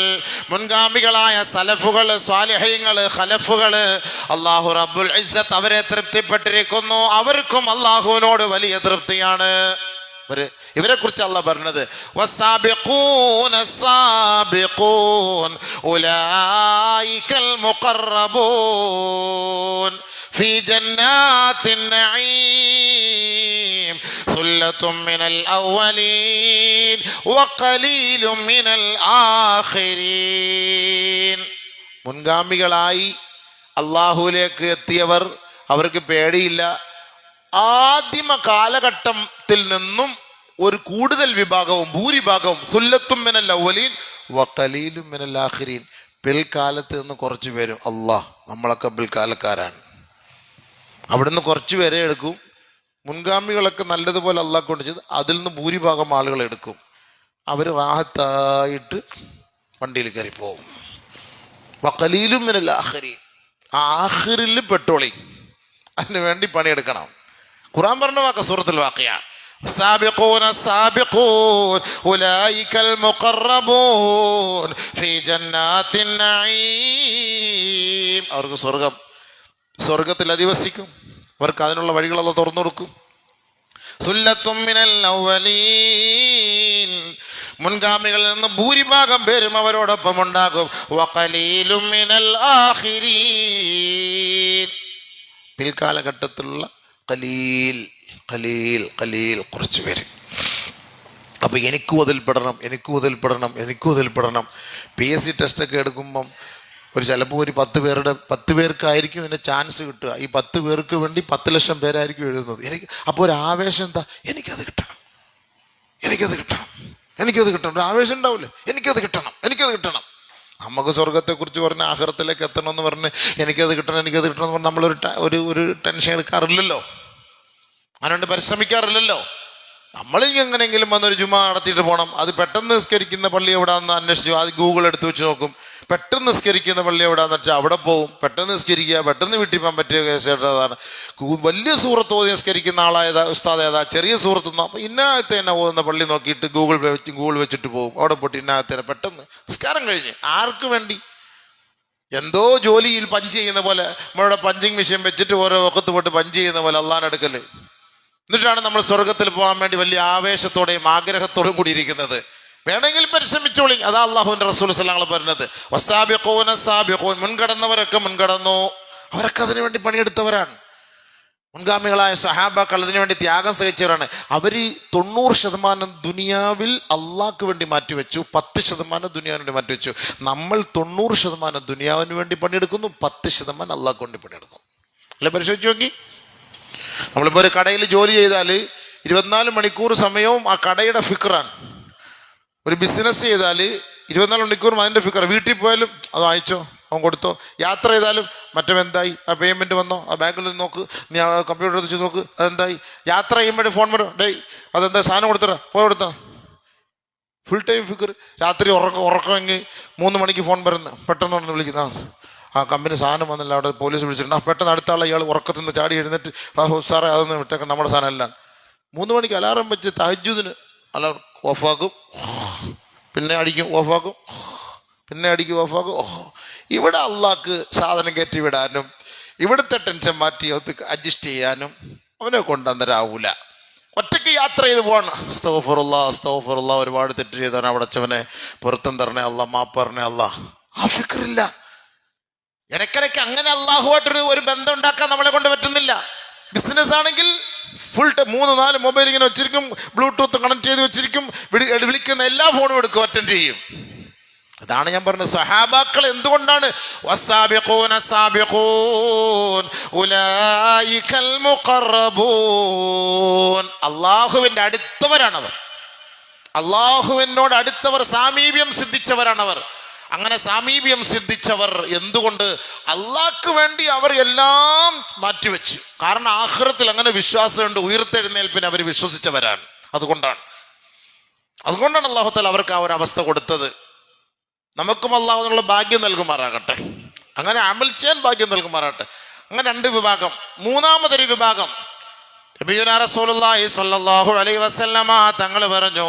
മുൻഗാമികളായ സലഫുകൾ, സ്വാലിഹീങ്ങൾ, ഖലഫുകൾ, അല്ലാഹു റബ്ബുൽ ഇസ്സത്ത് അവരെ തൃപ്തിപ്പെട്ടിരിക്കുന്നു. അവർക്കും അല്ലാഹുവിനോട് വലിയ തൃപ്തിയാണ്. ഇവരെ കുറിച്ച് അല്ലാഹ് പറഞ്ഞത് വസ്സാബിഖൂന സാബിഖൂൻ ഉലൈകൽ മുഖറബൂൻ ഫീ ജന്നാത്തിൻ നഈം സുല്ലത്തും മിനൽ അവ്വലീൻ വഖലീലും മിനൽ ആഖിരീൻ. മുൻഗാമികളായി അല്ലാഹുവിലേക്ക് എത്തിയവർ, അവർക്ക് പേടിയില്ല. ആദിമ കാലഘട്ടത്തിൽ നിന്നും ഒരു കൂടുതൽ വിഭാഗവും ഭൂരിഭാഗവും സുല്ലത്തും മിനൽ അവ്വലീൻ വഖലീലും മിനൽ ആഖിരീൻ, പിൽക്കാലത്ത് നിന്ന് കുറച്ച് പേരും, അല്ലാഹ് നമ്മളൊക്കെ പിൽക്കാലക്കാരാണ്, അവിടുന്ന് കുറച്ച് പേരെ എടുക്കും. മുൻഗാമികളൊക്കെ നല്ലതുപോലെ അല്ലാഹ് കൊണ്ട് ചെയ്ത് അതിൽ നിന്ന് ഭൂരിഭാഗം ആളുകൾ എടുക്കും. അവർ റാഹത്തായിട്ട് വണ്ടിയിൽ കയറി പോകും. വഖലീലും മിനൽ ആഖിരീൻ, ആഖിറിൽ പെട്ടോളി, അതിന് വേണ്ടി പണിയെടുക്കണം. ഖുർആൻ പറഞ്ഞ വാക്ക സൂറത്തുൽ വാഖിയ السابقون السابقون أولئك المقربون في جنات النعيم. അവർക്ക് സ്വർഗത്തിൽ അധിവസിക്കും. അവർക്ക് അതിനുള്ള വഴികൾ അല്ലാഹ് തുറന്നു കൊടുക്കും. സുല്ലത്തും മിനൽ അവ്വലീൻ, മുൻഗാമികളിൽ നിന്ന് ഭൂരിഭാഗം പേരും അവരോടൊപ്പം ഉണ്ടാകും. വഖലീലും മിനൽ ആഖിരീൻ, പിൽക്കാലഘട്ടത്തിലുള്ള ഖലീൽ ഖലീൽ ഖലീൽ കുറച്ച് പേര്. അപ്പോൾ എനിക്കും അതിൽ പെടണം. PSC ടെസ്റ്റൊക്കെ എടുക്കുമ്പം ചിലപ്പോൾ ഒരു 10 പേർക്കായിരിക്കും ഇതിൻ്റെ ചാൻസ് കിട്ടുക. ഈ 10 പേർക്ക് വേണ്ടി 10 ലക്ഷം പേരായിരിക്കും എഴുതുന്നത്. അപ്പോൾ ഒരു ആവേശം എന്താ, എനിക്കത് കിട്ടണം, ഒരു ആവേശം ഉണ്ടാവില്ലേ, എനിക്കത് കിട്ടണം. നമുക്ക് സ്വർഗത്തെക്കുറിച്ച് പറഞ്ഞ് ആഖിറത്തിലേക്ക് എത്തണമെന്ന് പറഞ്ഞ് എനിക്കത് കിട്ടണം എന്ന് പറഞ്ഞ് നമ്മളൊരു ടെൻഷൻ എടുക്കാറില്ലല്ലോ, അതിനുവേണ്ടി പരിശ്രമിക്കാറില്ലല്ലോ. നമ്മൾ എങ്ങനെയെങ്കിലും വന്നൊരു ജുമാ നടത്തിയിട്ട് പോകണം. അത് പെട്ടെന്ന് നിസ്കരിക്കുന്ന പള്ളി എവിടെയാണെന്ന് അന്വേഷിച്ചു, അത് ഗൂഗിൾ എടുത്ത് വെച്ച് നോക്കും. പെട്ടെന്ന് നിസ്കരിക്കുന്ന പള്ളി എവിടെയാണെന്ന് വെച്ചാൽ അവിടെ പോവും. പെട്ടെന്ന് നിസ്കരിക്കുക, പെട്ടെന്ന് വീട്ടിൽ പോകാൻ പറ്റിയ കേസേട്ടതാണ്. വലിയ സൂറത്ത് ഓതി നിസ്കരിക്കുന്ന ആളായതാ, ഉസ്താദ് ഏതാ, ചെറിയ സൂറത്തൊന്നും അപ്പോൾ ഇന്നകത്തെ തന്നെ പോകുന്ന പള്ളി നോക്കിയിട്ട് ഗൂഗിൾ വെച്ചിട്ട് പോകും. അവിടെ പോയിട്ട് ഇന്നകത്തെ പെട്ടെന്ന് നിസ്കാരം കഴിഞ്ഞ്. ആർക്ക് വേണ്ടി? എന്തോ ജോലിയിൽ പഞ്ച് ചെയ്യുന്ന പോലെ, നമ്മളുടെ പഞ്ചിങ് മെഷീൻ വെച്ചിട്ട് ഓരോ വക്കത്ത് പോയിട്ട് പഞ്ച് ചെയ്യുന്ന പോലെ അള്ളാഹുവിൻ്റെ അടുക്കൽ. എന്നിട്ടാണ് നമ്മൾ സ്വർഗത്തിൽ പോകാൻ വേണ്ടി വലിയ ആവേശത്തോടെയും ആഗ്രഹത്തോടും കൂടി ഇരിക്കുന്നത്. വേണമെങ്കിൽ പരിശ്രമിച്ചോളി, അതാ അള്ളാഹുവിൻ്റെ റസൂൽ സല്ലല്ലാഹു അലൈഹി വസല്ലം പറഞ്ഞത്. വസ്സാബിഖൂന സാബിഖൂൻ, മുൻകടന്നവരൊക്കെ മുൻകടന്നു, അവരൊക്കെ അതിനു വേണ്ടി പണിയെടുത്തവരാണ്. മുൻഗാമികളായ സഹാബാക്കൾ അതിനുവേണ്ടി ത്യാഗം സഹിച്ചവരാണ്. അവർ 90% ദുനിയാവിൽ അള്ളാഹ്ക്ക് വേണ്ടി മാറ്റിവെച്ചു, 10% ദുനിയാവിന് വേണ്ടി മാറ്റിവെച്ചു. നമ്മൾ 90% ദുനിയാവിന് വേണ്ടി പണിയെടുക്കുന്നു, 10% അള്ളാഹ്ക്ക് വേണ്ടി പണിയെടുക്കുന്നു. അല്ലെ, പരിശോധിച്ച് നോക്കി. നമ്മളിപ്പോൾ ഒരു കടയിൽ ജോലി ചെയ്താൽ 24 മണിക്കൂർ സമയവും ആ കടയുടെ ഫിക്റാണ്. ഒരു ബിസിനസ് ചെയ്താൽ 24 മണിക്കൂറും അതിൻ്റെ ഫിക്ർ. വീട്ടിൽ പോയാലും അത് അയച്ചോ, അവൻ കൊടുത്തോ. യാത്ര ചെയ്താലും മറ്റെന്തായി, ആ പേയ്മെൻറ്റ് വന്നോ, ആ ബാങ്കിൽ നിന്ന് നോക്ക്, നീ ആ കമ്പ്യൂട്ടർ വെച്ച് നോക്ക്, അതെന്തായി. യാത്ര ചെയ്യുമ്പോഴേ ഫോൺ വരും, ഡേയ് അതെന്താ സാധനം കൊടുത്തരാ, പോയി കൊടുത്താ. ഫുൾ ടൈം ഫിക്ർ. രാത്രി ഉറക്കമെങ്കിൽ 3 മണിക്ക് ഫോൺ വരുന്ന, പെട്ടെന്ന് വന്ന് വിളിക്കുന്ന, ആ കമ്പനി സാധനം വന്നില്ല, അവിടെ പോലീസ് വിളിച്ചിട്ടുണ്ട്. പെട്ടെന്ന് അടുത്തുള്ള ഇയാൾ ഉറക്കത്തിൽ നിന്ന് ചാടി എഴുന്നിട്ട്, ആ സാറേ അതൊന്നും വിട്ടേക്കാം, നമ്മുടെ സാധനം എല്ലാം. 3 മണിക്ക് അലാറം വെച്ച് തഹജ്ജുദിന് അലാറം ഓഫാക്കും, പിന്നെ അടിക്കും, ഓഫാക്കും, പിന്നെ അടിക്കും, ഓഫാക്കും. ഇവിടെ അള്ളാഹ്ക്ക് സാധനം കയറ്റി വിടാനും ഇവിടുത്തെ ടെൻഷൻ മാറ്റി അഡ്ജസ്റ്റ് ചെയ്യാനും അവനെ കൊണ്ടുവന്നരാവൂല. ഒറ്റയ്ക്ക് യാത്ര ചെയ്ത് പോകണം. അസ്തഗ്ഫിറുല്ലാഹ്, ഒരുപാട് തെറ്റ് ചെയ്താണ്, അവിടെ അച്ചവനെ പുറത്തും തരണേ അല്ലാ, മാപ്പ് പറഞ്ഞേ അല്ലാ, ആ ഫിക്റില്ല. ഇടയ്ക്കിടയ്ക്ക് അങ്ങനെ അള്ളാഹുവായിട്ടൊരു ബന്ധം ഉണ്ടാക്കാൻ നമ്മളെ കൊണ്ട് പറ്റുന്നില്ല. ബിസിനസ് ആണെങ്കിൽ ഫുൾ 3-4 മൊബൈൽ ഇങ്ങനെ വെച്ചിരിക്കും, ബ്ലൂടൂത്ത് കണക്ട് ചെയ്ത് വെച്ചിരിക്കും, വിളിക്കുന്ന എല്ലാ ഫോണും എടുക്കും, അറ്റൻഡ് ചെയ്യും. അതാണ് ഞാൻ പറഞ്ഞത്, സഹാബാക്കൾ എന്തുകൊണ്ടാണ് വസ്സാബിഖൂന സാബിഖൂൻ ഉലൈകൽ മുഖറബൂൻ, അള്ളാഹുവിൻ്റെ അടുത്തവരാണവർ. അള്ളാഹുവിനോട് അടുത്തവർ, സാമീപ്യം സിദ്ധിച്ചവരാണവർ. അങ്ങനെ സാമീപ്യം സിദ്ധിച്ചവർ എന്തുകൊണ്ട്? അള്ളാഹ്ക്ക് വേണ്ടി അവർ എല്ലാം മാറ്റിവെച്ചു. കാരണം ആഖിറത്തിൽ അങ്ങനെ വിശ്വാസമുണ്ട്, ഉയർത്തെഴുന്നേൽപ്പിനെ അവർ വിശ്വസിച്ചവരാണ്. അതുകൊണ്ടാണ് അള്ളാഹു തആല അവർക്ക് ആ ഒരു അവസ്ഥ കൊടുത്തത്. നമുക്കും അള്ളാഹു അതിനുള്ള ഭാഗ്യം നൽകുമാറാകട്ടെ, അങ്ങനെ അമൽ ചെയ്യാൻ ഭാഗ്യം നൽകുമാറാകട്ടെ. അങ്ങനെ രണ്ട് വിഭാഗം. മൂന്നാമതൊരു വിഭാഗം, നബിയുനാ റസൂലുള്ളാഹി സ്വല്ലല്ലാഹു അലൈഹി വസല്ലമ തങ്ങൾ പറഞ്ഞു,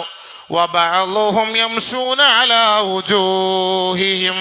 വബഅളുഹും യംശൂന അലാ വുജൂഹിഹിം